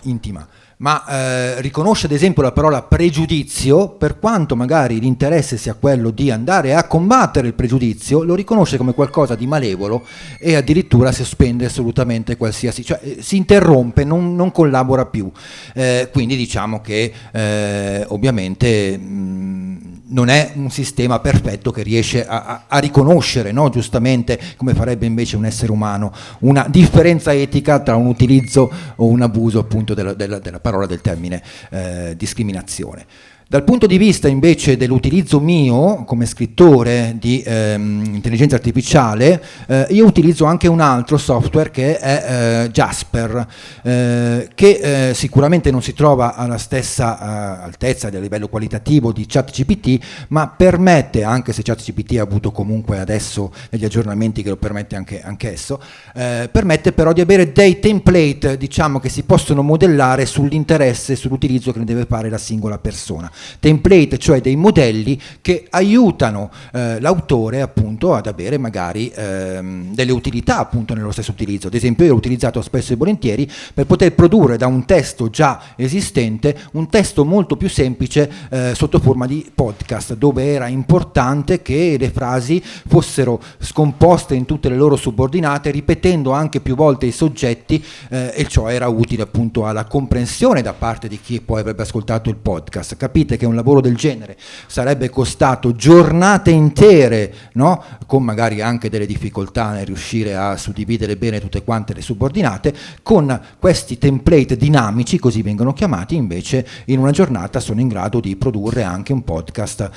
intima, ma riconosce ad esempio la parola pregiudizio, per quanto magari l'interesse sia quello di andare a combattere il pregiudizio, lo riconosce come qualcosa di malevolo e addirittura sospende assolutamente qualsiasi, cioè si interrompe, non collabora più. Quindi diciamo che ovviamente non è un sistema perfetto che riesce a riconoscere, no? Giustamente, come farebbe invece un essere umano, una differenza etica tra un utilizzo o un abuso appunto della parola, del termine discriminazione. Dal punto di vista invece dell'utilizzo mio come scrittore di intelligenza artificiale, io utilizzo anche un altro software che è Jasper, che sicuramente non si trova alla stessa altezza del livello qualitativo di ChatGPT, ma permette, anche se ChatGPT ha avuto comunque adesso degli aggiornamenti che lo permette anch'esso, permette però di avere dei template, diciamo, che si possono modellare sull'interesse, sull'utilizzo che ne deve fare la singola persona. template, cioè dei modelli che aiutano l'autore appunto ad avere magari delle utilità appunto nello stesso utilizzo. Ad esempio io l'ho utilizzato spesso e volentieri per poter produrre da un testo già esistente un testo molto più semplice sotto forma di podcast, dove era importante che le frasi fossero scomposte in tutte le loro subordinate, ripetendo anche più volte i soggetti, e ciò era utile appunto alla comprensione da parte di chi poi avrebbe ascoltato il podcast. Capite che un lavoro del genere sarebbe costato giornate intere, no? Con magari anche delle difficoltà nel riuscire a suddividere bene tutte quante le subordinate. Con questi template dinamici, così vengono chiamati, invece in una giornata sono in grado di produrre anche un podcast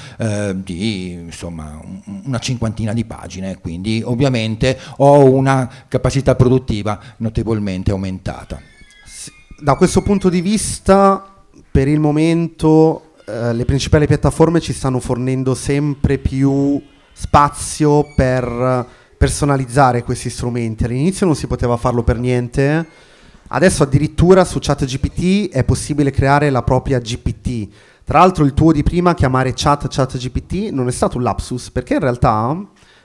di insomma una cinquantina di pagine, quindi ovviamente ho una capacità produttiva notevolmente aumentata. Da questo punto di vista, per il momento le principali piattaforme ci stanno fornendo sempre più spazio per personalizzare questi strumenti. All'inizio non si poteva farlo per niente, adesso addirittura su ChatGPT è possibile creare la propria GPT. Tra l'altro il tuo di prima, chiamare ChatGPT, non è stato un lapsus, perché in realtà,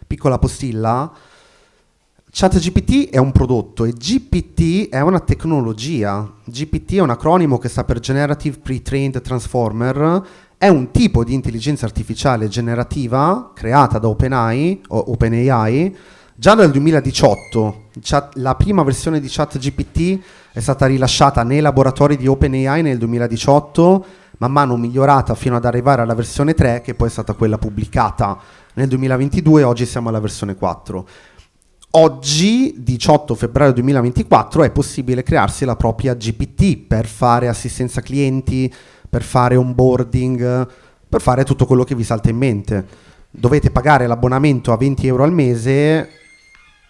piccola postilla, ChatGPT è un prodotto e GPT è una tecnologia. GPT è un acronimo che sta per Generative Pre-trained Transformer, è un tipo di intelligenza artificiale generativa creata da OpenAI già dal 2018. La prima versione di ChatGPT è stata rilasciata nei laboratori di OpenAI nel 2018, man mano migliorata fino ad arrivare alla versione 3, che poi è stata quella pubblicata nel 2022, oggi siamo alla versione 4. Oggi, 18 febbraio 2024, è possibile crearsi la propria GPT per fare assistenza clienti, per fare onboarding, per fare tutto quello che vi salta in mente. Dovete pagare l'abbonamento a 20 euro al mese,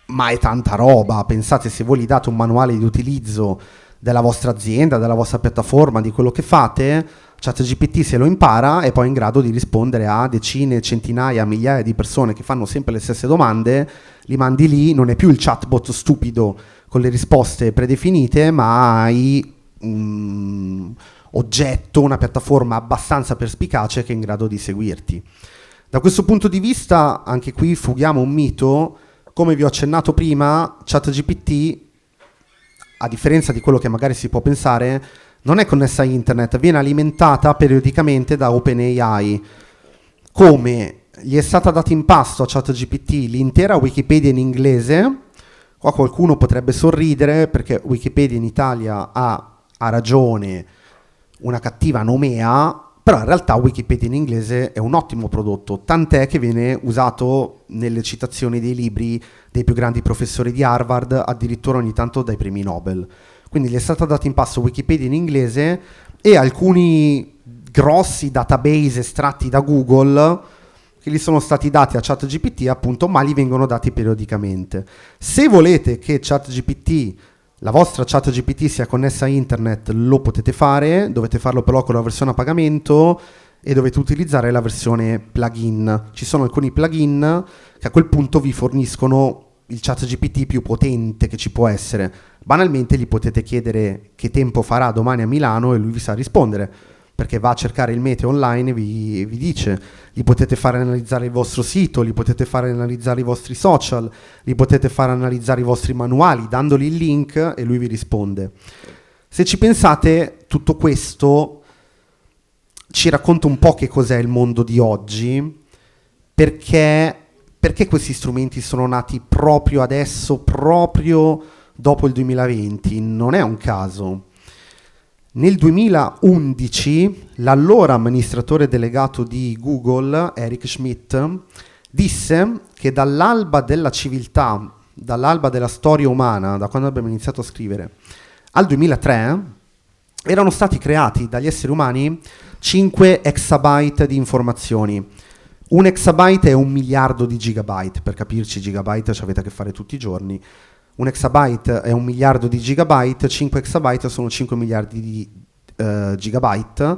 ma è tanta roba. Pensate, se voi gli date un manuale di utilizzo della vostra azienda, della vostra piattaforma, di quello che fate, ChatGPT se lo impara è poi in grado di rispondere a decine, centinaia, migliaia di persone che fanno sempre le stesse domande. Li mandi lì, non è più il chatbot stupido con le risposte predefinite, ma hai oggetto, una piattaforma abbastanza perspicace che è in grado di seguirti. Da questo punto di vista, anche qui fughiamo un mito. Come vi ho accennato prima, ChatGPT, a differenza di quello che magari si può pensare, non è connessa a internet, viene alimentata periodicamente da OpenAI. Come gli è stata data in pasto a ChatGPT l'intera Wikipedia in inglese, qua qualcuno potrebbe sorridere perché Wikipedia in Italia ha ragione una cattiva nomea, però in realtà Wikipedia in inglese è un ottimo prodotto, tant'è che viene usato nelle citazioni dei libri dei più grandi professori di Harvard, addirittura ogni tanto dai premi Nobel. Quindi gli è stata data in pasto Wikipedia in inglese e alcuni grossi database estratti da Google che gli sono stati dati a ChatGPT, appunto, ma gli vengono dati periodicamente. Se volete che la vostra ChatGPT sia connessa a internet, lo potete fare, dovete farlo però con la versione a pagamento e dovete utilizzare la versione plugin. Ci sono alcuni plugin che a quel punto vi forniscono il ChatGPT più potente che ci può essere. Banalmente gli potete chiedere che tempo farà domani a Milano e lui vi sa rispondere, perché va a cercare il meteo online e vi dice. Gli potete fare analizzare il vostro sito, gli potete fare analizzare i vostri social, gli potete fare analizzare i vostri manuali dandogli il link e lui vi risponde. Se ci pensate, tutto questo ci racconta un po' che cos'è il mondo di oggi, perché questi strumenti sono nati proprio adesso, proprio dopo il 2020. Non è un caso. Nel 2011 l'allora amministratore delegato di Google, Eric Schmidt, disse che dall'alba della civiltà, dall'alba della storia umana, da quando abbiamo iniziato a scrivere, al 2003, erano stati creati dagli esseri umani 5 exabyte di informazioni. Un exabyte è 1 miliardo di gigabyte, per capirci gigabyte ci avete a che fare tutti i giorni. Un exabyte è 1 miliardo di gigabyte, 5 exabyte sono 5 miliardi di gigabyte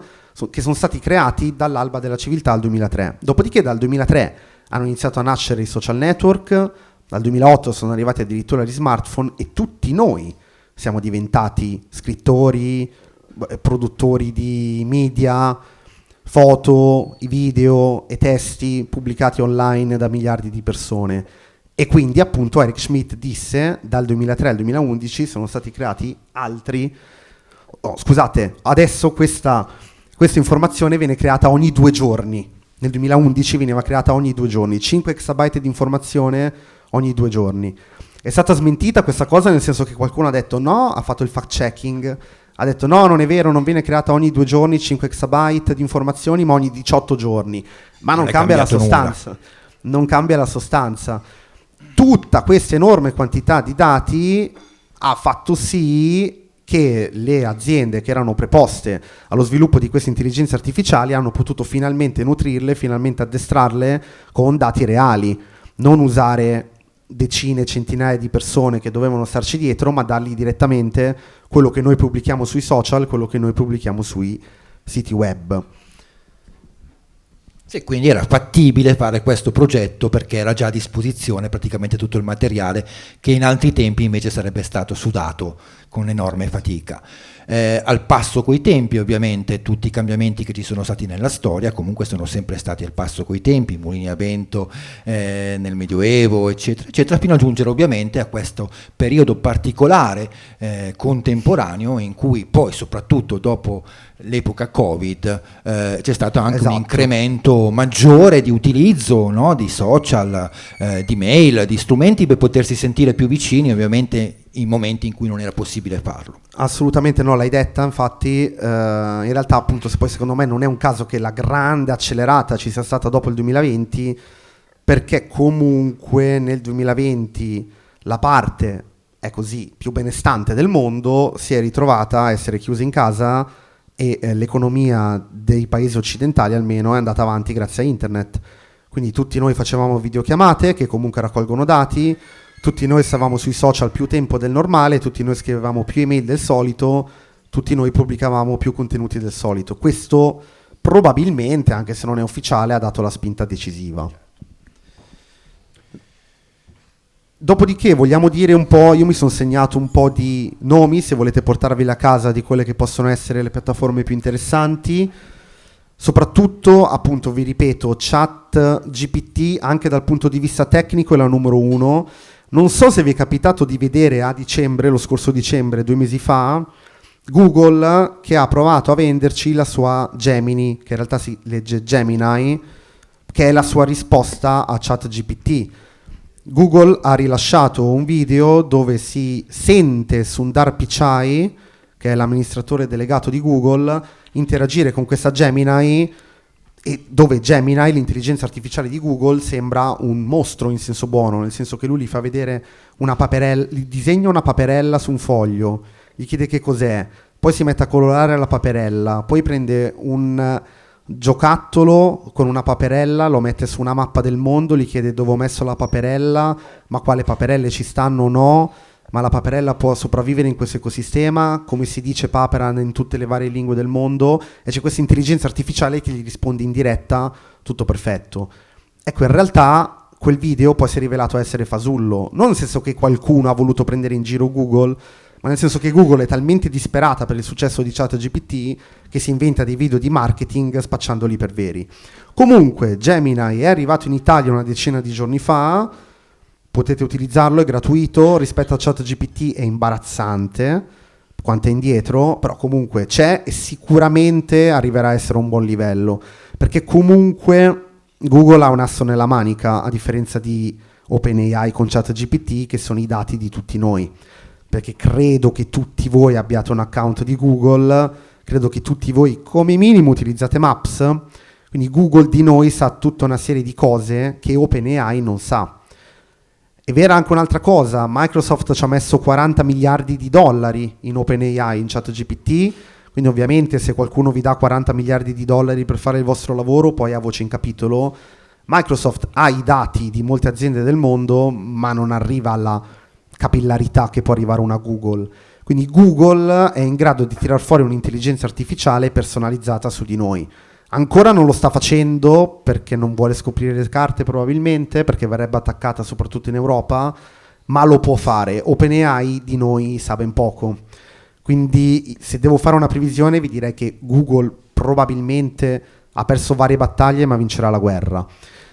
che sono stati creati dall'alba della civiltà al 2003. Dopodiché dal 2003 hanno iniziato a nascere i social network, dal 2008 sono arrivati addirittura gli smartphone e tutti noi siamo diventati scrittori, produttori di media, foto, i video e testi pubblicati online da miliardi di persone. E quindi appunto Eric Schmidt disse dal 2003 al 2011 sono stati creati altri... scusate, adesso questa informazione viene creata ogni 2 giorni. Nel 2011 veniva creata ogni 2 giorni, 5 exabyte di informazione ogni 2 giorni. È stata smentita questa cosa, nel senso che qualcuno ha detto no, ha fatto il fact checking, ha detto no, non è vero, non viene creata ogni 2 giorni 5 exabyte di informazioni, ma ogni 18 giorni. Ma non cambia la sostanza. Non cambia la sostanza. Tutta questa enorme quantità di dati ha fatto sì che le aziende che erano preposte allo sviluppo di queste intelligenze artificiali hanno potuto finalmente nutrirle, finalmente addestrarle con dati reali, non usare decine, centinaia di persone che dovevano starci dietro, ma dargli direttamente quello che noi pubblichiamo sui social, quello che noi pubblichiamo sui siti web. Sì, quindi era fattibile fare questo progetto perché era già a disposizione praticamente tutto il materiale che in altri tempi invece sarebbe stato sudato con enorme fatica. Al passo coi tempi, ovviamente, tutti i cambiamenti che ci sono stati nella storia comunque sono sempre stati al passo coi tempi, mulini a vento nel Medioevo, eccetera, eccetera, fino a giungere ovviamente a questo periodo particolare contemporaneo in cui poi, soprattutto dopo l'epoca Covid, c'è stato anche un incremento maggiore di utilizzo, no? Di social, di mail, di strumenti per potersi sentire più vicini, ovviamente in momenti in cui non era possibile farlo. Assolutamente no, l'hai detta, infatti in realtà appunto poi secondo me non è un caso che la grande accelerata ci sia stata dopo il 2020, perché comunque nel 2020 la parte, è così, più benestante del mondo si è ritrovata a essere chiusa in casa e l'economia dei paesi occidentali almeno è andata avanti grazie a internet. Quindi tutti noi facevamo videochiamate che comunque raccolgono dati, tutti noi stavamo sui social più tempo del normale, tutti noi scrivevamo più email del solito, tutti noi pubblicavamo più contenuti del solito. Questo probabilmente, anche se non è ufficiale, ha dato la spinta decisiva. Dopodiché vogliamo dire un po', io mi sono segnato un po' di nomi, se volete portarveli a casa, di quelle che possono essere le piattaforme più interessanti. Soprattutto, appunto, vi ripeto, ChatGPT anche dal punto di vista tecnico è la numero 1. Non so se vi è capitato di vedere a dicembre, lo scorso dicembre, 2 mesi fa, Google che ha provato a venderci la sua Gemini, che in realtà si legge Gemini, che è la sua risposta a ChatGPT. Google ha rilasciato un video dove si sente Sundar Pichai, che è l'amministratore delegato di Google, interagire con questa Gemini, e dove Gemini, l'intelligenza artificiale di Google, sembra un mostro in senso buono, nel senso che lui gli fa vedere una paperella, gli disegna una paperella su un foglio, gli chiede che cos'è, poi si mette a colorare la paperella, poi prende un giocattolo con una paperella, lo mette su una mappa del mondo, gli chiede dove ho messo la paperella, ma quale paperelle ci stanno o no, ma la paperella può sopravvivere in questo ecosistema, come si dice papera in tutte le varie lingue del mondo, e c'è questa intelligenza artificiale che gli risponde in diretta, tutto perfetto. Ecco, in realtà quel video poi si è rivelato essere fasullo, non nel senso che qualcuno ha voluto prendere in giro Google, ma nel senso che Google è talmente disperata per il successo di ChatGPT che si inventa dei video di marketing spacciandoli per veri. Comunque, Gemini è arrivato in Italia una decina di giorni fa, potete utilizzarlo, è gratuito, rispetto a ChatGPT è imbarazzante quanto è indietro, però comunque c'è e sicuramente arriverà a essere un buon livello, perché comunque Google ha un asso nella manica, a differenza di OpenAI con ChatGPT, che sono i dati di tutti noi, perché credo che tutti voi abbiate un account di Google, credo che tutti voi come minimo utilizzate Maps, quindi Google di noi sa tutta una serie di cose che OpenAI non sa. È vera anche un'altra cosa, Microsoft ci ha messo 40 miliardi di dollari in OpenAI, in ChatGPT, quindi ovviamente se qualcuno vi dà 40 miliardi di dollari per fare il vostro lavoro, poi a voce in capitolo. Microsoft ha i dati di molte aziende del mondo, ma non arriva alla capillarità che può arrivare una Google. Quindi Google è in grado di tirar fuori un'intelligenza artificiale personalizzata su di noi. Ancora non lo sta facendo perché non vuole scoprire le carte probabilmente, perché verrebbe attaccata soprattutto in Europa, ma lo può fare. OpenAI di noi sa ben poco. Quindi se devo fare una previsione vi direi che Google probabilmente ha perso varie battaglie ma vincerà la guerra.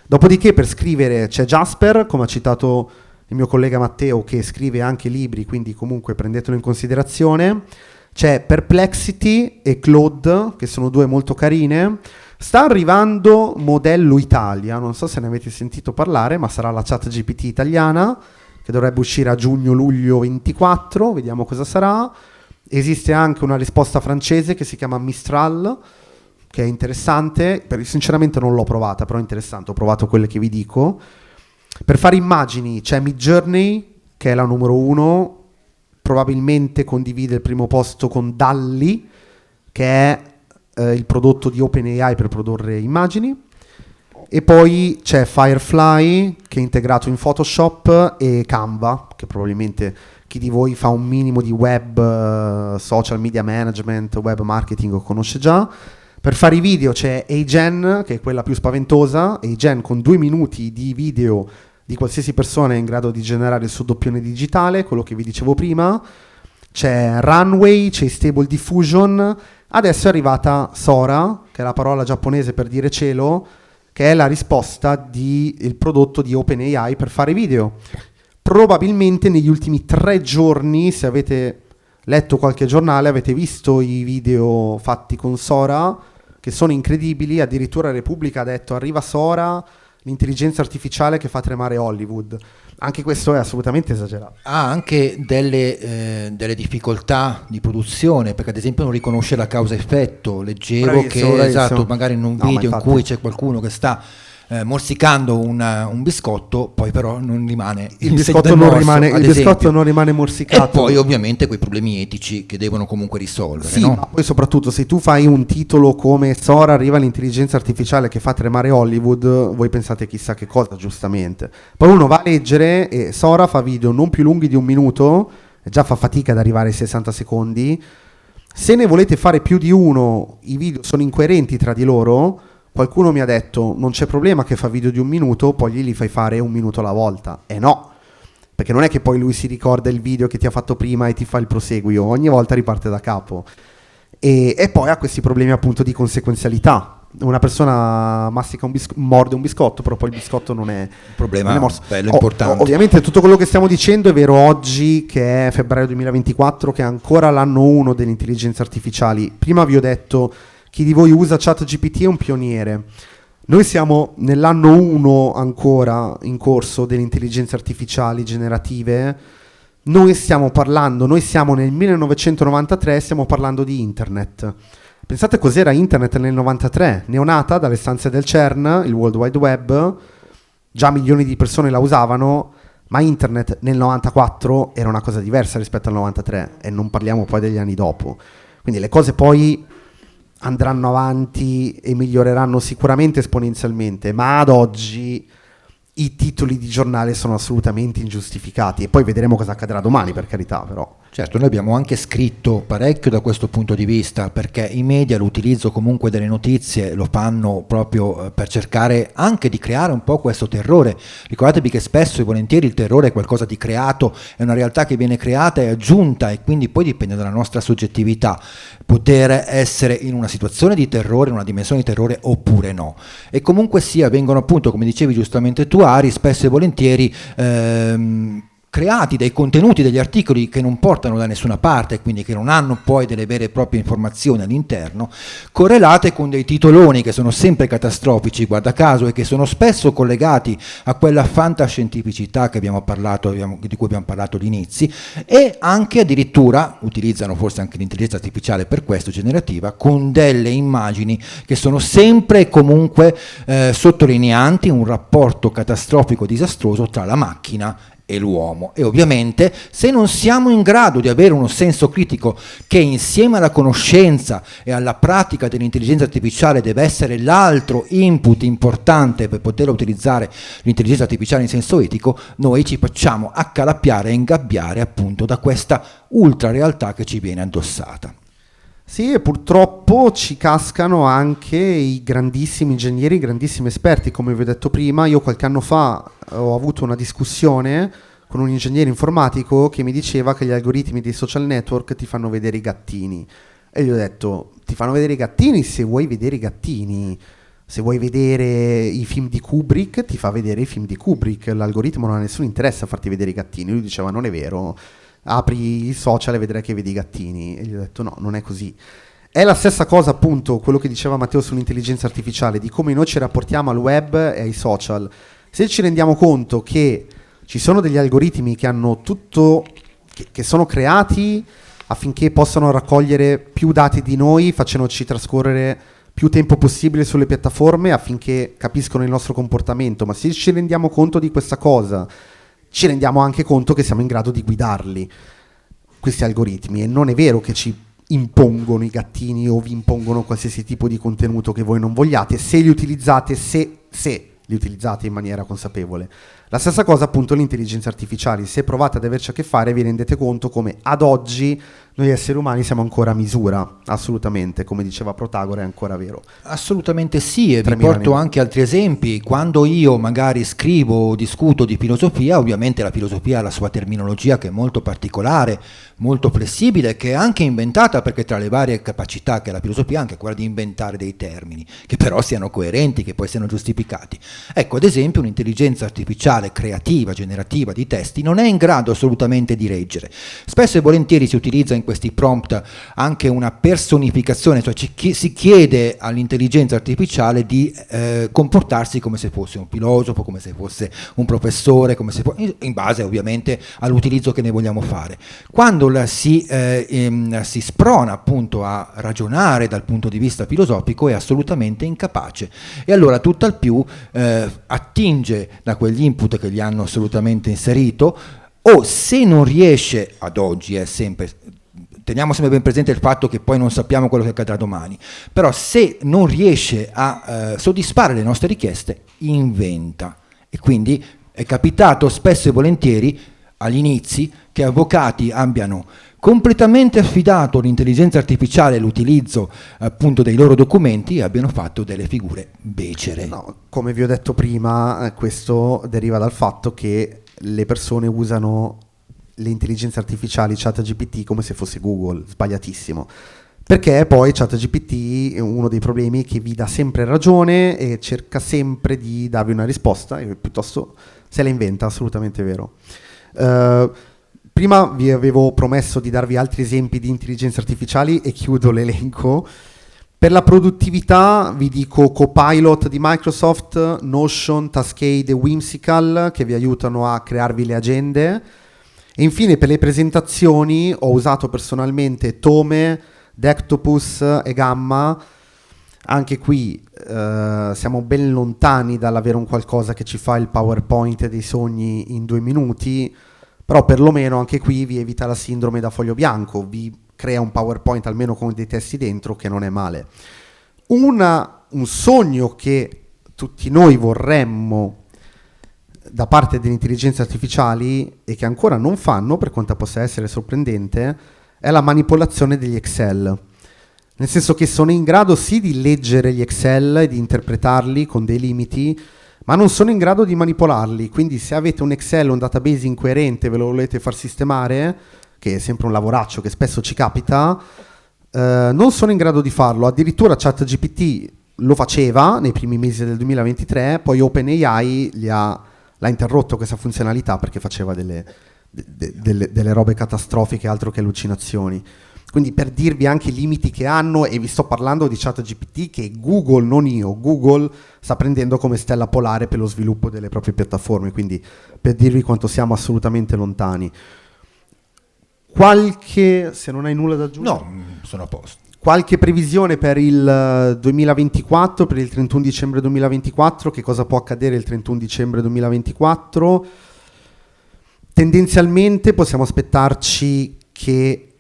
Dopodiché per scrivere c'è Jasper, come ha citato il mio collega Matteo, che scrive anche libri, quindi comunque prendetelo in considerazione. C'è Perplexity e Claude, che sono due molto carine. Sta arrivando Modello Italia, non so se ne avete sentito parlare, ma sarà la ChatGPT italiana, che dovrebbe uscire a giugno-luglio 24, vediamo cosa sarà. Esiste anche una risposta francese che si chiama Mistral, che è interessante, sinceramente non l'ho provata, però è interessante, ho provato quelle che vi dico. Per fare immagini c'è Midjourney, che è la numero 1, probabilmente condivide il primo posto con DALL-E, che è il prodotto di OpenAI per produrre immagini. E poi c'è Firefly, che è integrato in Photoshop, e Canva, che probabilmente chi di voi fa un minimo di web, social media management, web marketing lo conosce già. Per fare i video c'è Agen, che è quella più spaventosa. Agen, con 2 minuti di video di qualsiasi persona, è in grado di generare il suo doppione digitale, quello che vi dicevo prima. C'è Runway, c'è Stable Diffusion. Adesso è arrivata Sora, che è la parola giapponese per dire cielo, che è la risposta il prodotto di OpenAI per fare video. Probabilmente negli ultimi 3 giorni, se avete letto qualche giornale, avete visto i video fatti con Sora, che sono incredibili. Addirittura Repubblica ha detto: arriva Sora, l'intelligenza artificiale che fa tremare Hollywood. Anche questo è assolutamente esagerato. Ha anche delle difficoltà di produzione, perché ad esempio non riconosce la causa-effetto. Leggevo bravissimo. Esatto, magari in un video in cui c'è qualcuno che sta morsicando un biscotto, poi però non rimane il biscotto, non rimane morsicato, e poi ovviamente quei problemi etici che devono comunque risolvere, sì, no? Ma poi soprattutto se tu fai un titolo come Sora arriva l'intelligenza artificiale che fa tremare Hollywood, voi pensate chissà che cosa, giustamente. Poi uno va a leggere e Sora fa video non più lunghi di 1 minuto, e già fa fatica ad arrivare ai 60 secondi. Se ne volete fare più di uno, i video sono incoerenti tra di loro. Qualcuno mi ha detto: non c'è problema che fa video di 1 minuto, poi gli fai fare 1 minuto alla volta. No, perché non è che poi lui si ricorda il video che ti ha fatto prima e ti fa il proseguio, ogni volta riparte da capo. E poi ha questi problemi appunto di conseguenzialità. Una persona mastica morde un biscotto, però poi il biscotto non è un problema, non è morso. Bello, importante. Ovviamente tutto quello che stiamo dicendo è vero oggi, che è febbraio 2024, che è ancora l'anno 1 delle intelligenze artificiali. Prima vi ho detto: chi di voi usa ChatGPT è un pioniere. Noi siamo nell'anno 1 ancora in corso delle intelligenze artificiali generative. Noi siamo nel 1993, stiamo parlando di internet. Pensate cos'era internet nel 93, neonata dalle stanze del CERN, il World Wide Web, già milioni di persone la usavano, ma internet nel 94 era una cosa diversa rispetto al 93, e non parliamo poi degli anni dopo. Quindi le cose poi andranno avanti e miglioreranno sicuramente esponenzialmente, ma ad oggi i titoli di giornale sono assolutamente ingiustificati, e poi vedremo cosa accadrà domani, per carità, però. Certo, noi abbiamo anche scritto parecchio da questo punto di vista, perché i media, l'utilizzo comunque delle notizie lo fanno proprio per cercare anche di creare un po' questo terrore. Ricordatevi che spesso e volentieri il terrore è qualcosa di creato, è una realtà che viene creata e aggiunta, e quindi poi dipende dalla nostra soggettività poter essere in una situazione di terrore, in una dimensione di terrore oppure no. E comunque sia, vengono appunto, come dicevi giustamente tu Ari, spesso e volentieri creati dei contenuti, degli articoli che non portano da nessuna parte, quindi che non hanno poi delle vere e proprie informazioni all'interno, correlate con dei titoloni che sono sempre catastrofici, guarda caso, e che sono spesso collegati a quella fantascientificità che abbiamo parlato, di cui abbiamo parlato all'inizio, e anche addirittura utilizzano forse anche l'intelligenza artificiale per questo, generativa, con delle immagini che sono sempre e comunque sottolineanti un rapporto catastrofico disastroso tra la macchina e l'uomo. E ovviamente se non siamo in grado di avere uno senso critico, che insieme alla conoscenza e alla pratica dell'intelligenza artificiale deve essere l'altro input importante per poter utilizzare l'intelligenza artificiale in senso etico, noi ci facciamo accalappiare e ingabbiare appunto da questa ultra realtà che ci viene addossata. Sì, e purtroppo ci cascano anche i grandissimi ingegneri, i grandissimi esperti, come vi ho detto prima. Io qualche anno fa ho avuto una discussione con un ingegnere informatico che mi diceva che gli algoritmi dei social network ti fanno vedere i gattini. E gli ho detto: ti fanno vedere i gattini se vuoi vedere i gattini. Se vuoi vedere i film di Kubrick, ti fa vedere i film di Kubrick, l'algoritmo non ha nessun interesse a farti vedere i gattini. Lui diceva non è vero, apri i social e vedrai che vedi i gattini. E gli ho detto no, non è così. È la stessa cosa appunto quello che diceva Matteo sull'intelligenza artificiale, di come noi ci rapportiamo al web e ai social. Se ci rendiamo conto che ci sono degli algoritmi che hanno tutto, che sono creati affinché possano raccogliere più dati di noi, facendoci trascorrere più tempo possibile sulle piattaforme affinché capiscono il nostro comportamento, ma se ci rendiamo conto di questa cosa, ci rendiamo anche conto che siamo in grado di guidarli, questi algoritmi, e non è vero che ci impongono i gattini o vi impongono qualsiasi tipo di contenuto che voi non vogliate, se li utilizzate, se li utilizzate in maniera consapevole. La stessa cosa appunto le intelligenze artificiali, se provate ad averci a che fare vi rendete conto come ad oggi noi esseri umani siamo ancora a misura, assolutamente, come diceva Protagore è ancora vero. Assolutamente sì, e vi porto anche altri esempi. Quando io magari scrivo o discuto di filosofia, ovviamente la filosofia ha la sua terminologia che è molto particolare, molto flessibile, che è anche inventata, perché tra le varie capacità che ha la filosofia è anche quella di inventare dei termini, che però siano coerenti, che poi siano giustificati. Ecco, ad esempio un'intelligenza artificiale creativa, generativa di testi non è in grado assolutamente di reggere. Spesso e volentieri si utilizza in questi prompt anche una personificazione, cioè si chiede all'intelligenza artificiale di comportarsi come se fosse un filosofo, come se fosse un professore, come se in base ovviamente all'utilizzo che ne vogliamo fare. Quando si sprona appunto a ragionare dal punto di vista filosofico è assolutamente incapace, e allora tutt'al più attinge da quegli input che gli hanno assolutamente inserito, o se non riesce, ad oggi teniamo sempre ben presente il fatto che poi non sappiamo quello che accadrà domani, però se non riesce a soddisfare le nostre richieste, inventa. E quindi è capitato spesso e volentieri agli inizi che avvocati abbiano completamente affidato all'intelligenza artificiale l'utilizzo appunto dei loro documenti e abbiano fatto delle figure becere. No, come vi ho detto prima, questo deriva dal fatto che le persone usano le intelligenze artificiali ChatGPT come se fosse Google, sbagliatissimo. Perché poi ChatGPT, uno dei problemi è che vi dà sempre ragione e cerca sempre di darvi una risposta, e piuttosto se la inventa, assolutamente vero. Prima vi avevo promesso di darvi altri esempi di intelligenze artificiali e chiudo l'elenco. Per la produttività vi dico Copilot di Microsoft, Notion, Taskade e Whimsical, che vi aiutano a crearvi le agende. E infine per le presentazioni ho usato personalmente Tome, Dectopus e Gamma. Anche qui siamo ben lontani dall'avere un qualcosa che ci fa il PowerPoint dei sogni in 2 minuti, però perlomeno anche qui vi evita la sindrome da foglio bianco, vi crea un PowerPoint almeno con dei testi dentro, che non è male. Un sogno che tutti noi vorremmo da parte delle intelligenze artificiali e che ancora non fanno, per quanto possa essere sorprendente, è la manipolazione degli Excel. Nel senso che sono in grado sì di leggere gli Excel e di interpretarli con dei limiti, ma non sono in grado di manipolarli. Quindi se avete un Excel o un database incoerente e ve lo volete far sistemare, che è sempre un lavoraccio che spesso ci capita, non sono in grado di farlo. Addirittura ChatGPT lo faceva nei primi mesi del 2023, poi OpenAI l'ha interrotto questa funzionalità perché faceva delle robe catastrofiche, altro che allucinazioni. Quindi per dirvi anche i limiti che hanno, e vi sto parlando di ChatGPT che Google, non io, Google sta prendendo come stella polare per lo sviluppo delle proprie piattaforme, quindi per dirvi quanto siamo assolutamente lontani. Se non hai nulla da aggiungere? No, sono a posto. Qualche previsione per il 2024, per il 31 dicembre 2024, che cosa può accadere il 31 dicembre 2024? Tendenzialmente possiamo aspettarci che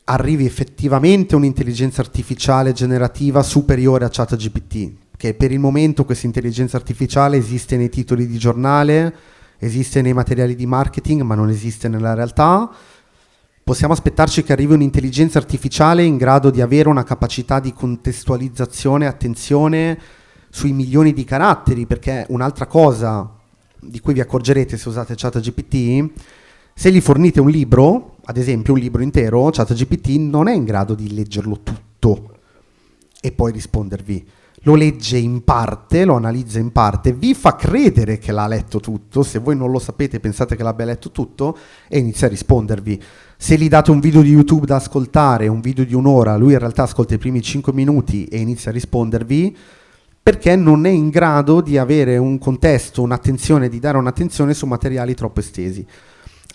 arrivi effettivamente un'intelligenza artificiale generativa superiore a ChatGPT, che per il momento questa intelligenza artificiale esiste nei titoli di giornale, esiste nei materiali di marketing, ma non esiste nella realtà. Possiamo aspettarci che arrivi un'intelligenza artificiale in grado di avere una capacità di contestualizzazione e attenzione sui milioni di caratteri, perché un'altra cosa di cui vi accorgerete se usate ChatGPT, se gli fornite un libro, ad esempio un libro intero, ChatGPT non è in grado di leggerlo tutto e poi rispondervi. lo legge in parte, lo analizza in parte, vi fa credere che l'ha letto tutto, se voi non lo sapete pensate che l'abbia letto tutto, e inizia a rispondervi. Se gli date un video di YouTube da ascoltare, un video di un'ora, lui in realtà ascolta i primi 5 minuti e inizia a rispondervi, perché non è in grado di avere un contesto, un'attenzione, di dare un'attenzione su materiali troppo estesi.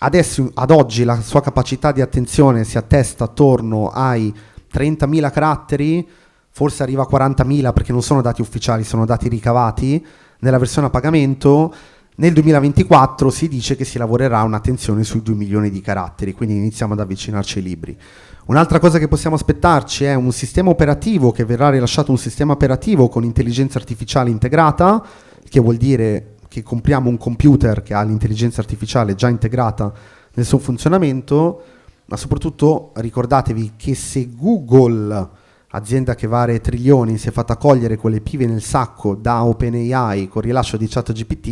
Adesso, ad oggi, la sua capacità di attenzione si attesta attorno ai 30.000 caratteri, forse arriva a 40.000 perché non sono dati ufficiali, sono dati ricavati nella versione a pagamento. Nel 2024 si dice che si lavorerà a un'attenzione sui 2 milioni di caratteri, quindi iniziamo ad avvicinarci ai libri. Un'altra cosa che possiamo aspettarci è un sistema operativo, che verrà rilasciato un sistema operativo con intelligenza artificiale integrata, che vuol dire che compriamo un computer che ha l'intelligenza artificiale già integrata nel suo funzionamento, ma soprattutto ricordatevi che se Google, azienda che vale trilioni, si è fatta cogliere con le pive nel sacco da OpenAI con il rilascio di ChatGPT,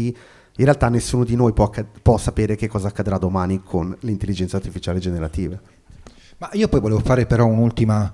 in realtà nessuno di noi può sapere che cosa accadrà domani con l'intelligenza artificiale generativa. Ma io poi volevo fare però un'ultima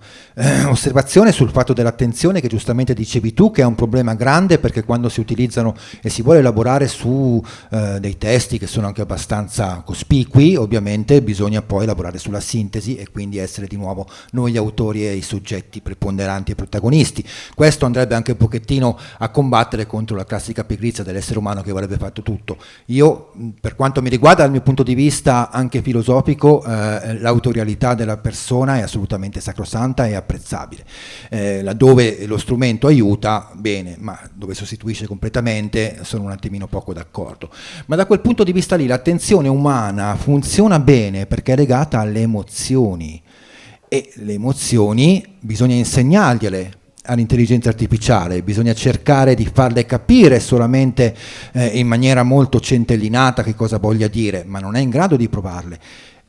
osservazione sul fatto dell'attenzione, che giustamente dicevi tu, che è un problema grande, perché quando si utilizzano e si vuole lavorare su dei testi che sono anche abbastanza cospicui, ovviamente bisogna poi lavorare sulla sintesi e quindi essere di nuovo noi gli autori e i soggetti preponderanti e protagonisti. Questo andrebbe anche un pochettino a combattere contro la classica pigrizia dell'essere umano che avrebbe fatto tutto. Io, per quanto mi riguarda, dal mio punto di vista anche filosofico, l'autorialità della persona è assolutamente sacrosanta e apprezzabile. Laddove lo strumento aiuta, bene, ma dove sostituisce completamente sono un attimino poco d'accordo. Ma da quel punto di vista lì l'attenzione umana funziona bene perché è legata alle emozioni, e le emozioni bisogna insegnargliele all'intelligenza artificiale, bisogna cercare di farle capire solamente in maniera molto centellinata che cosa voglia dire, ma non è in grado di provarle.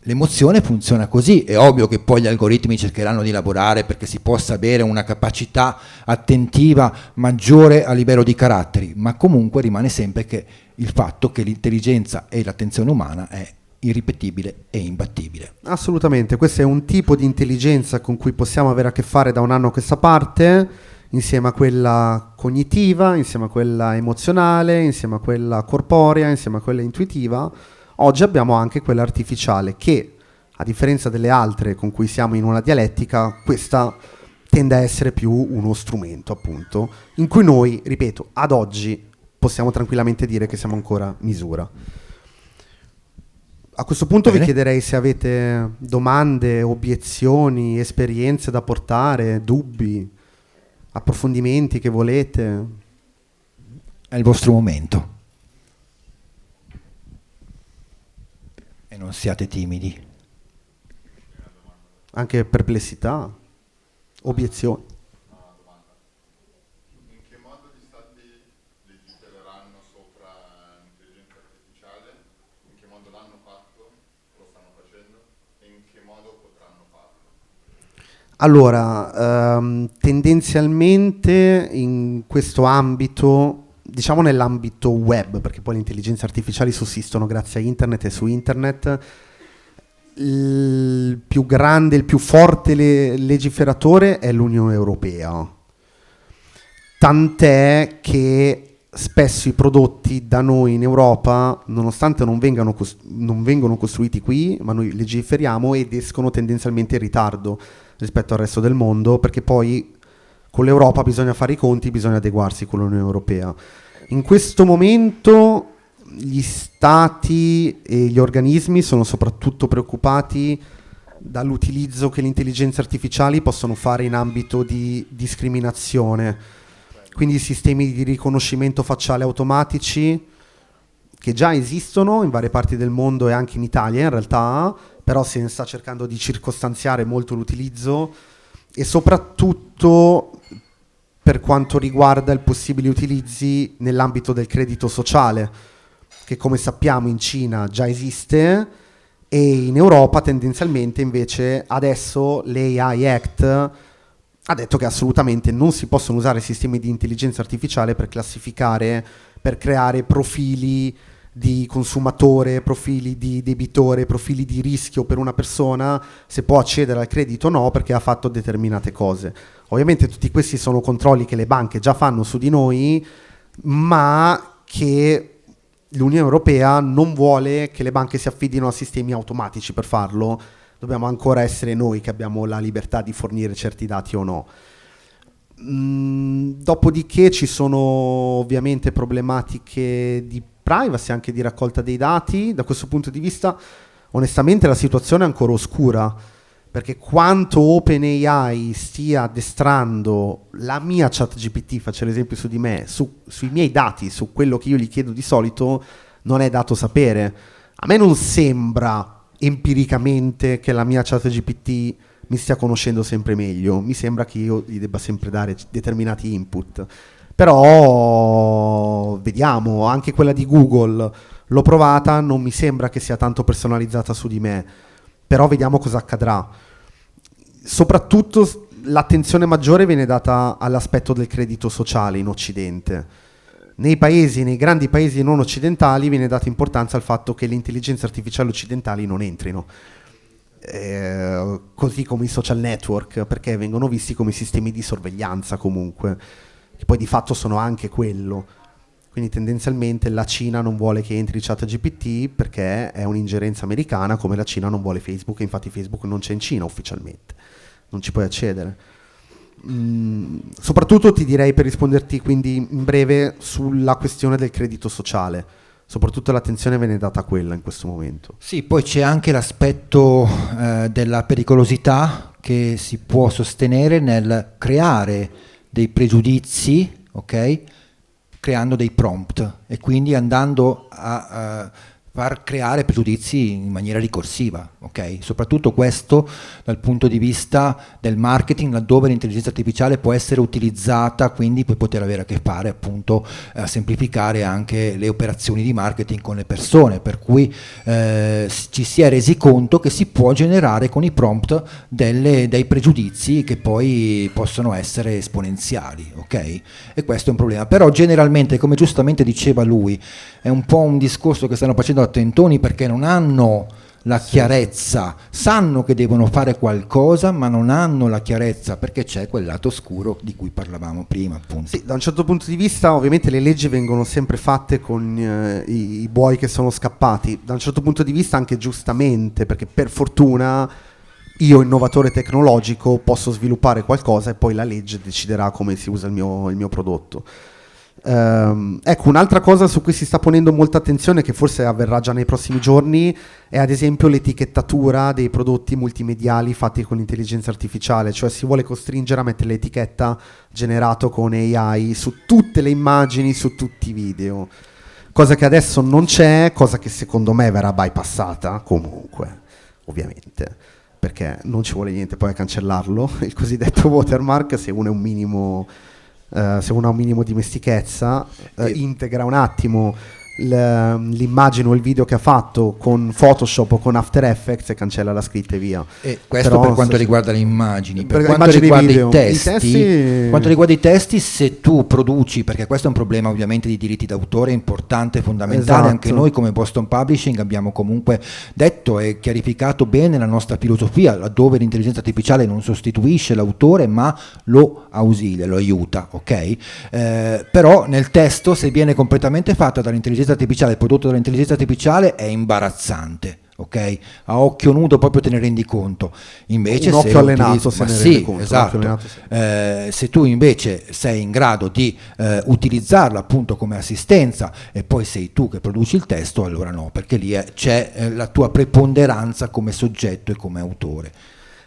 L'emozione funziona così, è ovvio che poi gli algoritmi cercheranno di lavorare perché si possa avere una capacità attentiva maggiore a livello di caratteri, ma comunque rimane sempre che il fatto che l'intelligenza e l'attenzione umana è irripetibile e imbattibile. Assolutamente, questo è un tipo di intelligenza con cui possiamo avere a che fare da un anno a questa parte, insieme a quella cognitiva, insieme a quella emozionale, insieme a quella corporea, insieme a quella intuitiva. Oggi abbiamo anche quella artificiale che, a differenza delle altre con cui siamo in una dialettica, questa tende a essere più uno strumento, appunto, in cui noi, ripeto, ad oggi possiamo tranquillamente dire che siamo ancora misura. A questo punto vi chiederei se avete domande, obiezioni, esperienze da portare, dubbi, approfondimenti che volete. È il vostro momento. E non siate timidi. Anche perplessità, obiezioni. In che modo gli stati legifereranno sopra l'intelligenza artificiale? In che modo l'hanno fatto? Lo stanno facendo? E in che modo potranno farlo? Allora, tendenzialmente in questo ambito, diciamo nell'ambito web, perché poi le intelligenze artificiali sussistono grazie a internet e su internet, il più grande, il più forte legiferatore è l'Unione Europea. Tant'è che spesso i prodotti da noi in Europa, nonostante non vengano costruiti qui, ma noi legiferiamo ed escono tendenzialmente in ritardo rispetto al resto del mondo, perché poi con l'Europa bisogna fare i conti, bisogna adeguarsi con l'Unione Europea. In questo momento gli stati e gli organismi sono soprattutto preoccupati dall'utilizzo che le intelligenze artificiali possono fare in ambito di discriminazione. Quindi i sistemi di riconoscimento facciale automatici, che già esistono in varie parti del mondo e anche in Italia in realtà, però se ne sta cercando di circostanziare molto l'utilizzo, e soprattutto per quanto riguarda i possibili utilizzi nell'ambito del credito sociale, che come sappiamo in Cina già esiste, e in Europa tendenzialmente invece adesso l'AI Act ha detto che assolutamente non si possono usare sistemi di intelligenza artificiale per classificare, per creare profili di consumatore, profili di debitore, profili di rischio per una persona, se può accedere al credito o no perché ha fatto determinate cose. Ovviamente tutti questi sono controlli che le banche già fanno su di noi, ma che l'Unione Europea non vuole che le banche si affidino a sistemi automatici per farlo. Dobbiamo ancora essere noi che abbiamo la libertà di fornire certi dati o no. Dopodiché ci sono ovviamente problematiche di privacy, anche di raccolta dei dati. Da questo punto di vista onestamente la situazione è ancora oscura, perché quanto OpenAI stia addestrando la mia ChatGPT, faccio l'esempio su di me, sui miei dati, su quello che io gli chiedo di solito, non è dato sapere. A me non sembra empiricamente che la mia ChatGPT mi stia conoscendo sempre meglio, mi sembra che io gli debba sempre dare determinati input. Però vediamo, anche quella di Google l'ho provata, non mi sembra che sia tanto personalizzata su di me, però vediamo cosa accadrà. Soprattutto l'attenzione maggiore viene data all'aspetto del credito sociale in Occidente. Nei grandi paesi non occidentali viene data importanza al fatto che le intelligenze artificiali occidentali non entrino. Così come i social network, perché vengono visti come sistemi di sorveglianza comunque, che poi di fatto sono anche quello. Quindi tendenzialmente la Cina non vuole che entri ChatGPT perché è un'ingerenza americana, come la Cina non vuole Facebook, e infatti Facebook non c'è in Cina ufficialmente, non ci puoi accedere. Soprattutto ti direi, per risponderti quindi in breve, sulla questione del credito sociale. Soprattutto l'attenzione viene data a quella in questo momento. Sì, poi c'è anche l'aspetto della pericolosità che si può sostenere nel creare dei pregiudizi, ok? Creando dei prompt e quindi andando a far creare pregiudizi in maniera ricorsiva, ok? Soprattutto questo dal punto di vista del marketing, laddove l'intelligenza artificiale può essere utilizzata quindi per poter avere a che fare, appunto, a semplificare anche le operazioni di marketing con le persone, per cui ci si è resi conto che si può generare con i prompt dei pregiudizi che poi possono essere esponenziali, ok? E questo è un problema, però generalmente, come giustamente diceva lui, è un po' un discorso che stanno facendo attentoni perché non hanno la chiarezza, sanno che devono fare qualcosa ma non hanno la chiarezza perché c'è quel lato oscuro di cui parlavamo prima, appunto. Sì, da un certo punto di vista ovviamente le leggi vengono sempre fatte con i buoi che sono scappati, da un certo punto di vista anche giustamente, perché per fortuna io, innovatore tecnologico, posso sviluppare qualcosa e poi la legge deciderà come si usa il mio prodotto. Ecco, un'altra cosa su cui si sta ponendo molta attenzione, che forse avverrà già nei prossimi giorni, è ad esempio l'etichettatura dei prodotti multimediali fatti con l'intelligenza artificiale, cioè si vuole costringere a mettere l'etichetta generato con AI su tutte le immagini, su tutti i video, cosa che adesso non c'è, cosa che secondo me verrà bypassata comunque, ovviamente, perché non ci vuole niente poi a cancellarlo, il cosiddetto watermark, se uno è un minimo... se uno ha un minimo dimestichezza, integra un attimo l'immagine o il video che ha fatto con Photoshop o con After Effects e cancella la scritta e via. E questo però, per quanto riguarda le immagini. Per quanto immagini riguarda video, i testi, quanto riguarda i testi, se tu produci, perché questo è un problema ovviamente di diritti d'autore importante, fondamentale, esatto. Anche noi come Boston Publishing abbiamo comunque detto e chiarificato bene la nostra filosofia, laddove l'intelligenza artificiale non sostituisce l'autore ma lo ausilia, lo aiuta, ok? Però nel testo, se viene completamente fatta dall'intelligenza artificiale, il prodotto dell'intelligenza artificiale è imbarazzante, ok? A occhio nudo proprio te ne rendi conto. Invece un occhio allenato se ne rende conto. Esatto. Se tu invece sei in grado di utilizzarla appunto come assistenza e poi sei tu che produci il testo, allora no, perché lì c'è la tua preponderanza come soggetto e come autore.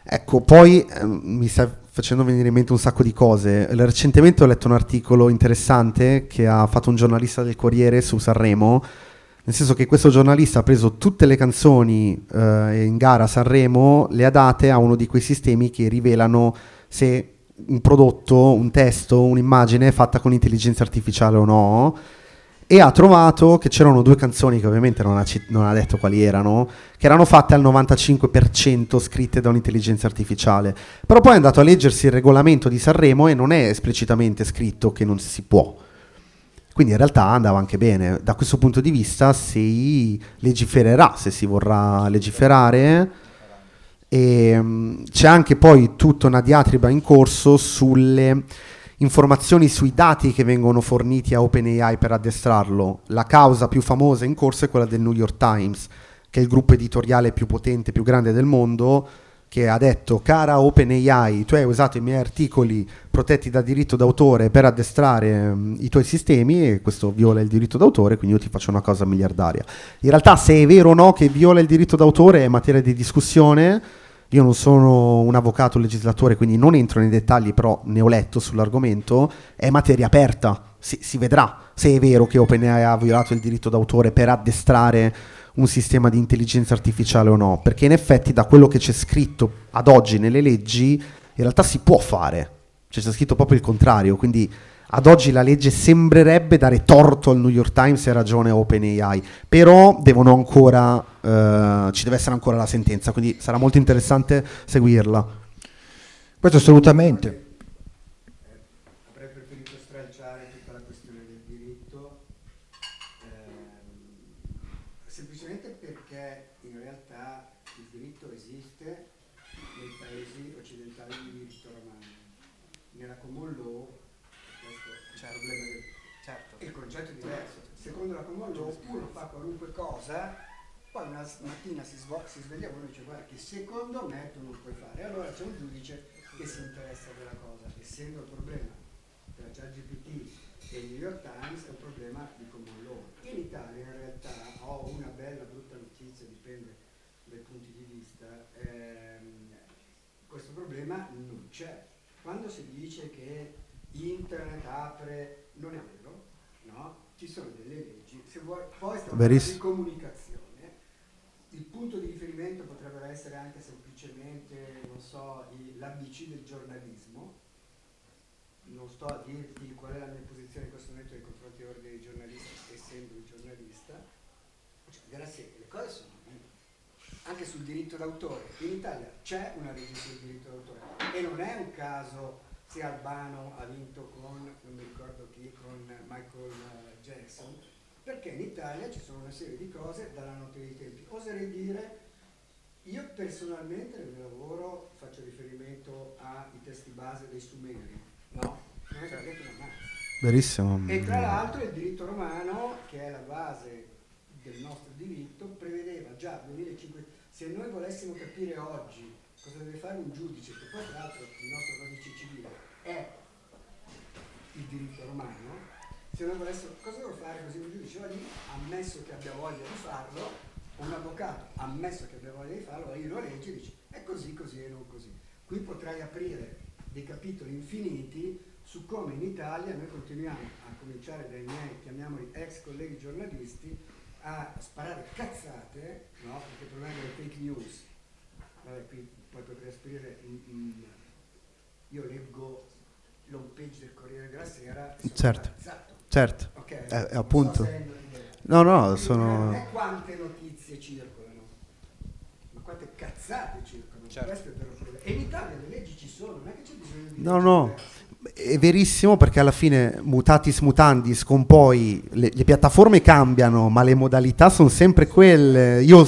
Ecco, poi mi sta facendo venire in mente un sacco di cose. Recentemente ho letto un articolo interessante che ha fatto un giornalista del Corriere su Sanremo, nel senso che questo giornalista ha preso tutte le canzoni in gara a Sanremo, le ha date a uno di quei sistemi che rivelano se un prodotto, un testo, un'immagine è fatta con intelligenza artificiale o no, e ha trovato che c'erano due canzoni che ovviamente non ha detto quali erano, che erano fatte al 95% scritte da un'intelligenza artificiale. Però poi è andato a leggersi il regolamento di Sanremo e non è esplicitamente scritto che non si può. Quindi in realtà andava anche bene. Da questo punto di vista si legifererà, se si vorrà legiferare, e c'è anche poi tutta una diatriba in corso sulle informazioni sui dati che vengono forniti a OpenAI per addestrarlo. La causa più famosa in corso è quella del New York Times, che è il gruppo editoriale più potente, più grande del mondo, che ha detto: cara OpenAI, tu hai usato i miei articoli protetti da diritto d'autore per addestrare i tuoi sistemi e questo viola il diritto d'autore, quindi io ti faccio una cosa miliardaria. In realtà, se è vero o no che viola il diritto d'autore è materia di discussione. Io non sono un avvocato legislatore, quindi non entro nei dettagli, però ne ho letto sull'argomento. È materia aperta, si vedrà se è vero che OpenAI ha violato il diritto d'autore per addestrare un sistema di intelligenza artificiale o no, perché in effetti da quello che c'è scritto ad oggi nelle leggi in realtà si può fare, cioè c'è scritto proprio il contrario, quindi ad oggi la legge sembrerebbe dare torto al New York Times e ragione a OpenAI, però devono ancora, ci deve essere ancora la sentenza, quindi sarà molto interessante seguirla. Questo assolutamente. Avrei preferito stralciare tutta la questione del diritto, semplicemente perché in realtà il diritto esiste nei paesi occidentali di diritto romano. Nella common law, questo è il problema il concetto è diverso. Secondo la common law uno fa qualunque cosa, poi una mattina si sveglia e uno dice: guarda che secondo me tu non puoi fare. Allora c'è un giudice che si interessa della cosa. Essendo il problema della ChatGPT e il New York Times è un problema di common law. In Italia in realtà ho una bella brutta notizia, dipende dai punti di vista, questo problema non c'è. Quando si dice che internet apre, non è vero, no? Ci sono delle leggi, se vuoi, poi stiamo parlando di comunicazione. Il punto di riferimento potrebbe essere anche semplicemente, non so, l'ABC del giornalismo. Non sto a dirti qual è la mia posizione in questo momento nei confronti dei giornalisti, essendo un giornalista. Cioè, le cose sono lì. Anche sul diritto d'autore. In Italia c'è una legge sul diritto d'autore e non è un caso se Albano ha vinto con, non mi ricordo chi, con Michael Jackson, perché in Italia ci sono una serie di cose dalla notte dei tempi. Oserei dire, io personalmente nel mio lavoro faccio riferimento ai testi base dei Sumeri, no? Non è che ho detto una mazza. Verissimo. E tra l'altro il diritto romano, che è la base del nostro diritto, prevedeva già 2005, se noi volessimo capire oggi cosa deve fare un giudice, che poi tra l'altro il nostro codice civile è il diritto romano, se noi volessimo, cosa devo fare così un giudice oggi, ammesso che abbia voglia di farlo, un avvocato, ammesso che abbia voglia di farlo, io lo leggi e dici è così, così e non così. Qui potrei aprire dei capitoli infiniti su come in Italia noi continuiamo, a cominciare dai miei, chiamiamoli ex colleghi giornalisti, a sparare cazzate, no? Perché il problema delle fake news, vabbè, qui poi potrei aprire, io leggo l'home page del Corriere della Sera e sono cazzate. Certo, Okay. appunto. So no, non è quante notizie circolano, ma quante cazzate circolano. Questo è il vero problema. E in Italia le leggi ci sono, non è che c'è bisogno di è verissimo, perché alla fine mutatis mutandis, con poi le piattaforme cambiano, ma le modalità sono sempre quelle. Io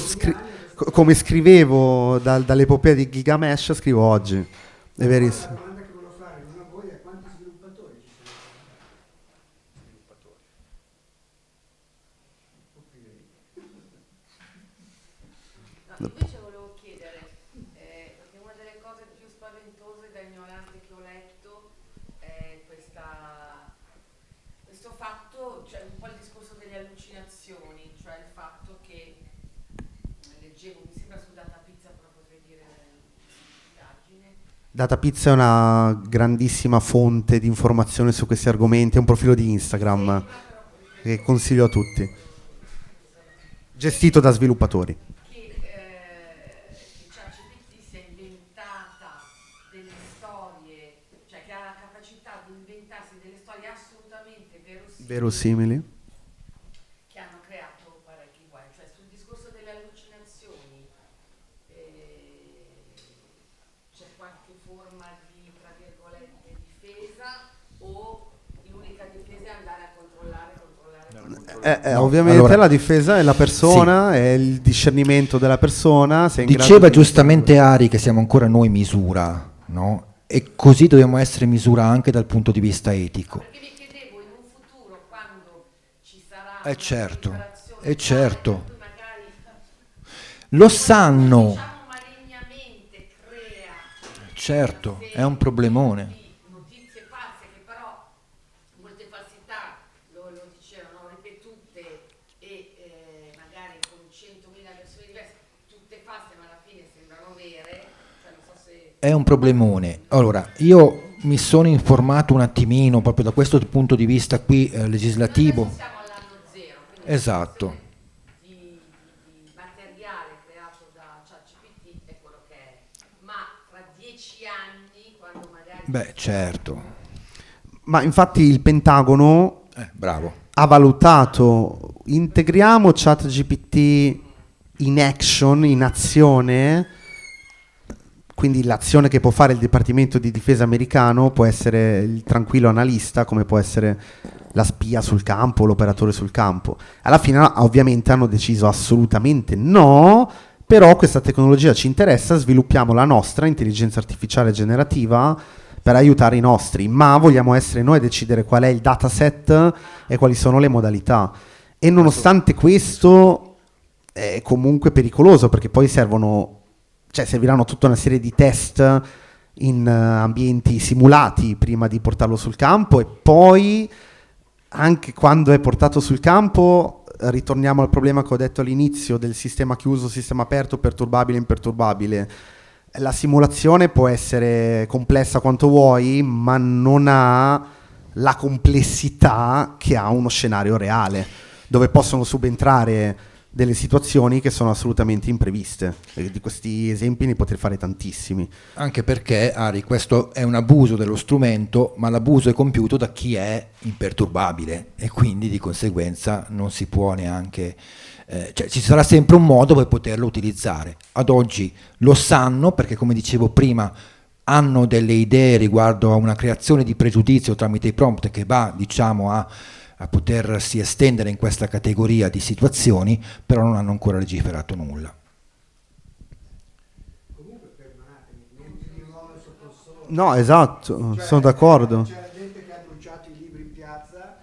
come scrivevo dall'epopea di Gilgamesh, scrivo oggi. È verissimo. La domanda che volevo fare non a voi è quanti sviluppatori ci sono? No, invece volevo chiedere, perché una delle cose più spaventose da ignorante che ho letto è questo fatto, cioè un po' il discorso delle allucinazioni, cioè il fatto che, leggevo, mi sembra su Data Pizza, però potrei dire indagine. Data Pizza è una grandissima fonte di informazione su questi argomenti, è un profilo di Instagram che consiglio a tutti, gestito da sviluppatori. Che ChatGPT si è inventata delle storie, cioè che ha la capacità di inventarsi delle storie assolutamente Verosimili. che hanno creato parecchi guai. Cioè sul discorso delle allucinazioni c'è qualche forma di, tra virgolette, difesa, o l'unica difesa è andare a controllare come Ovviamente allora, la difesa è la persona, è il discernimento della persona. Se è in diceva grado di- giustamente Ari che siamo ancora noi misura, no? E così dobbiamo essere misura anche dal punto di vista etico. Perché mi chiedevo in un futuro quando ci sarà Certo, una certo. tu magari Lo sanno, diciamo malignamente crea certo, è un problemone. di notizie false che però molte falsità lo dicevano ripetute e magari con 100.000 versioni diverse, tutte false ma alla fine sembrano vere, cioè non so se È un problemone. Allora, io mi sono informato un attimino proprio da questo punto di vista qui legislativo. adesso siamo all'anno zero, quindi Esatto. di materiale creato da ChatGPT è quello che è, ma tra 10 anni quando magari Beh, certo. Ma infatti il Pentagono Bravo. ha valutato, integriamo ChatGPT in action, in azione, quindi l'azione che può fare il Dipartimento di Difesa americano può essere il tranquillo analista, come può essere la spia sul campo, l'operatore sul campo. Alla fine ovviamente hanno deciso assolutamente no, però questa tecnologia ci interessa, sviluppiamo la nostra intelligenza artificiale generativa per aiutare i nostri, ma vogliamo essere noi a decidere qual è il dataset e quali sono le modalità. E nonostante questo è comunque pericoloso, perché poi serviranno tutta una serie di test in ambienti simulati prima di portarlo sul campo, e poi anche quando è portato sul campo ritorniamo al problema che ho detto all'inizio del sistema chiuso, sistema aperto, perturbabile, imperturbabile. La simulazione può essere complessa quanto vuoi, ma non ha la complessità che ha uno scenario reale, dove possono subentrare delle situazioni che sono assolutamente impreviste. E di questi esempi ne potrei fare tantissimi. Anche perché, Ari, questo è un abuso dello strumento, ma l'abuso è compiuto da chi è imperturbabile e quindi di conseguenza non si può neanche... cioè ci sarà sempre un modo per poterlo utilizzare. Ad oggi lo sanno perché, come dicevo prima, hanno delle idee riguardo a una creazione di pregiudizio tramite i prompt che va, diciamo, a potersi estendere in questa categoria di situazioni, però non hanno ancora legiferato nulla. Comunque fermatemi, niente di nuovo sotto il sole. No, esatto, Cioè, sono d'accordo. C'era gente che ha bruciato i libri in piazza,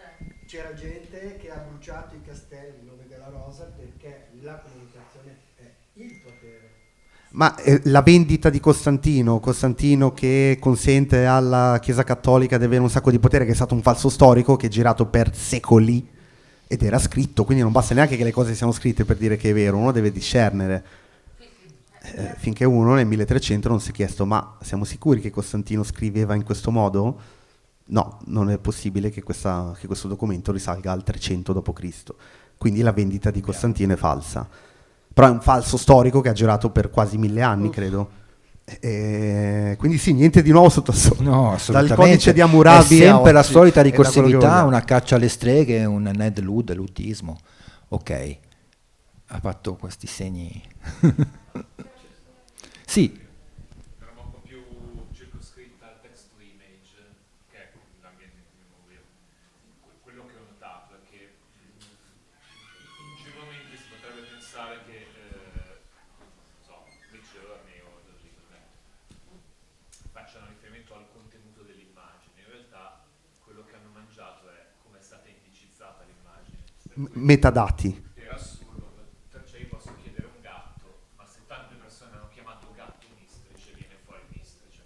c'era gente che ha bruciato i castelli in nome della rosa, perché la comunicazione è il potere. Ma la vendita di Costantino che consente alla Chiesa Cattolica di avere un sacco di potere, che è stato un falso storico che è girato per secoli ed era scritto, quindi non basta neanche che le cose siano scritte per dire che è vero, uno deve discernere. Finché uno nel 1300 non si è chiesto: ma siamo sicuri che Costantino scriveva in questo modo? No, non è possibile che questo documento risalga al 300 d.C. Quindi la vendita di Costantino è falsa. Però è un falso storico che ha girato per quasi 1000 anni, credo. Quindi sì, niente di nuovo sotto il sole. No, Dal assolutamente. codice di Hammurabi è sempre a la oggi, solita è da quello che ricorsività, vogliamo. una caccia alle streghe, un Ned Ludismo. Ok, ha fatto questi segni. Sì, Era un po' più circoscritta al text to image, che è l'ambiente in cui mi muovevo. Quello che ho notato è che ingenuamente si potrebbe pensare che non so, Midjourney o facciano riferimento al contenuto dell'immagine. In realtà quello che hanno mangiato è come è stata indicizzata l'immagine. Metadati. Era assurdo, cioè io posso chiedere un gatto, ma se tante persone hanno chiamato gatto mistrice, viene fuori mistrice.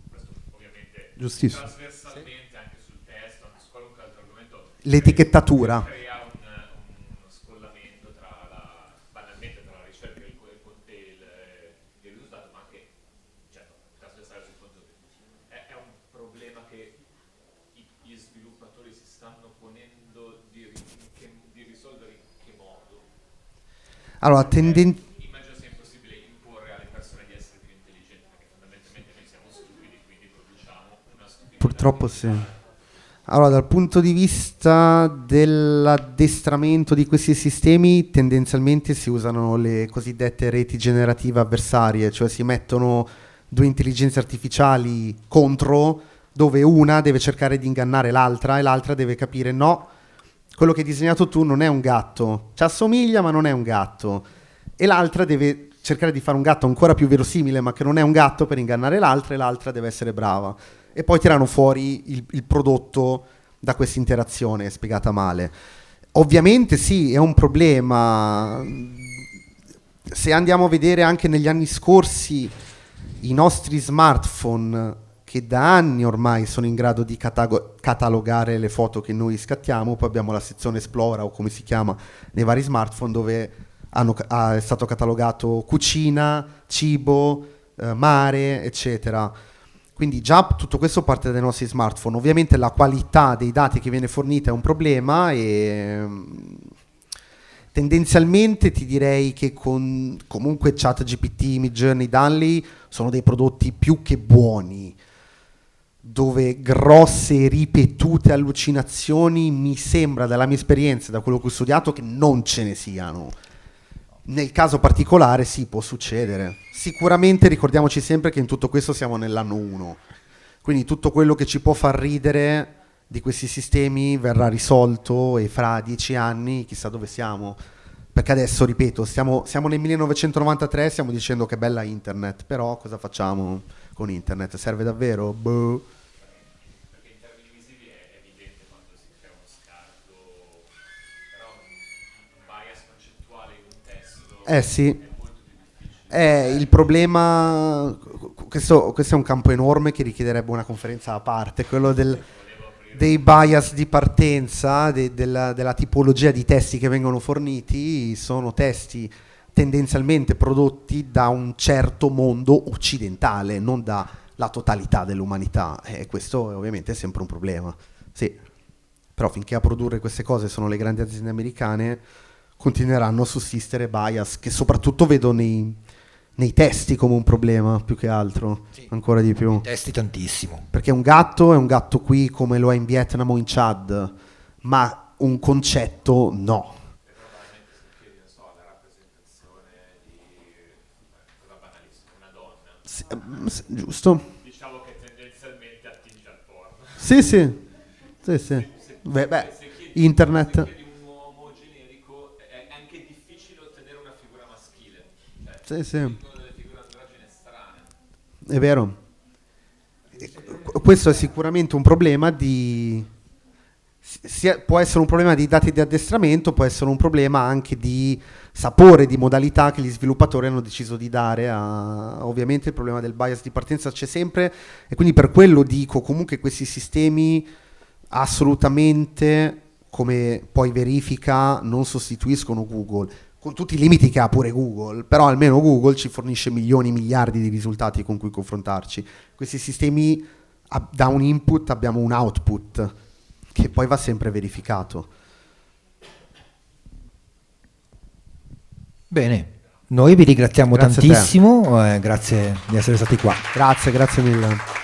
Questo ovviamente Giustissimo. trasversalmente anche sul testo, anche su qualunque altro argomento. L'etichettatura. Crea uno scollamento banalmente tra la ricerca e il risultato, ma anche, certo, trasversale sul contenuto. È un problema che gli sviluppatori si stanno ponendo di risolvere in che modo. Allora, Immagino sia impossibile imporre alle persone di essere più intelligenti, perché fondamentalmente noi siamo stupidi, quindi produciamo una stupidità. purtroppo sì. Allora, dal punto di vista dell'addestramento di questi sistemi, tendenzialmente si usano le cosiddette reti generative avversarie, cioè si mettono due intelligenze artificiali contro, dove una deve cercare di ingannare l'altra e l'altra deve capire: no, quello che hai disegnato tu non è un gatto, ci assomiglia ma non è un gatto, e l'altra deve cercare di fare un gatto ancora più verosimile ma che non è un gatto per ingannare l'altra, e l'altra deve essere brava, e poi tirano fuori il prodotto da questa interazione spiegata male. Ovviamente sì, è un problema. Se andiamo a vedere anche negli anni scorsi i nostri smartphone, che da anni ormai sono in grado di catalogare le foto che noi scattiamo, poi abbiamo la sezione Esplora o come si chiama nei vari smartphone, dove è stato catalogato cucina, cibo, mare, eccetera. Quindi già tutto questo parte dai nostri smartphone. Ovviamente la qualità dei dati che viene fornita è un problema, e tendenzialmente ti direi che comunque ChatGPT, Midjourney, Dall-E sono dei prodotti più che buoni, dove grosse ripetute allucinazioni mi sembra, dalla mia esperienza, da quello che ho studiato, che non ce ne siano. Nel caso particolare sì, può succedere. Sicuramente ricordiamoci sempre che in tutto questo siamo nell'anno 1, quindi tutto quello che ci può far ridere di questi sistemi verrà risolto, e fra 10 anni chissà dove siamo, perché adesso, ripeto, siamo nel 1993, stiamo dicendo che è bella internet, però cosa facciamo con internet? Serve davvero? Boh. Perché in termini visivi è evidente quando si crea uno scarto, però un bias concettuale in un testo Sì. è molto più difficile. Il problema, questo è un campo enorme che richiederebbe una conferenza a parte, quello dei bias di partenza, della tipologia di testi che vengono forniti. Sono testi tendenzialmente prodotti da un certo mondo occidentale, non dalla totalità dell'umanità, e questo è ovviamente sempre un problema. Sì, però finché a produrre queste cose sono le grandi aziende americane, continueranno a sussistere bias, che soprattutto vedo nei testi come un problema, più che altro, Sì. ancora di più. Testi tantissimo. Perché un gatto è un gatto qui come lo è in Vietnam o in Chad, ma un concetto no. Probabilmente se chiedi, non so, la rappresentazione di cosa banalissima, una donna, Giusto? diciamo che tendenzialmente attinge al porno. Sì, sì. Sì, sì. Beh, Se chiedi internet. un uomo generico è anche difficile ottenere una figura maschile. Sì, sì. Vengono delle figure androgene strane. È vero. Questo è sicuramente un problema può essere un problema di dati di addestramento, può essere un problema anche di sapore, di modalità che gli sviluppatori hanno deciso di dare ovviamente il problema del bias di partenza c'è sempre, e quindi per quello dico comunque questi sistemi assolutamente, come poi verifica, non sostituiscono Google, con tutti i limiti che ha pure Google, però almeno Google ci fornisce milioni, miliardi di risultati con cui confrontarci. Questi sistemi, da un input abbiamo un output che poi va sempre verificato. Bene, noi vi ringraziamo Grazie a te. tantissimo, grazie di essere stati qua. Grazie mille.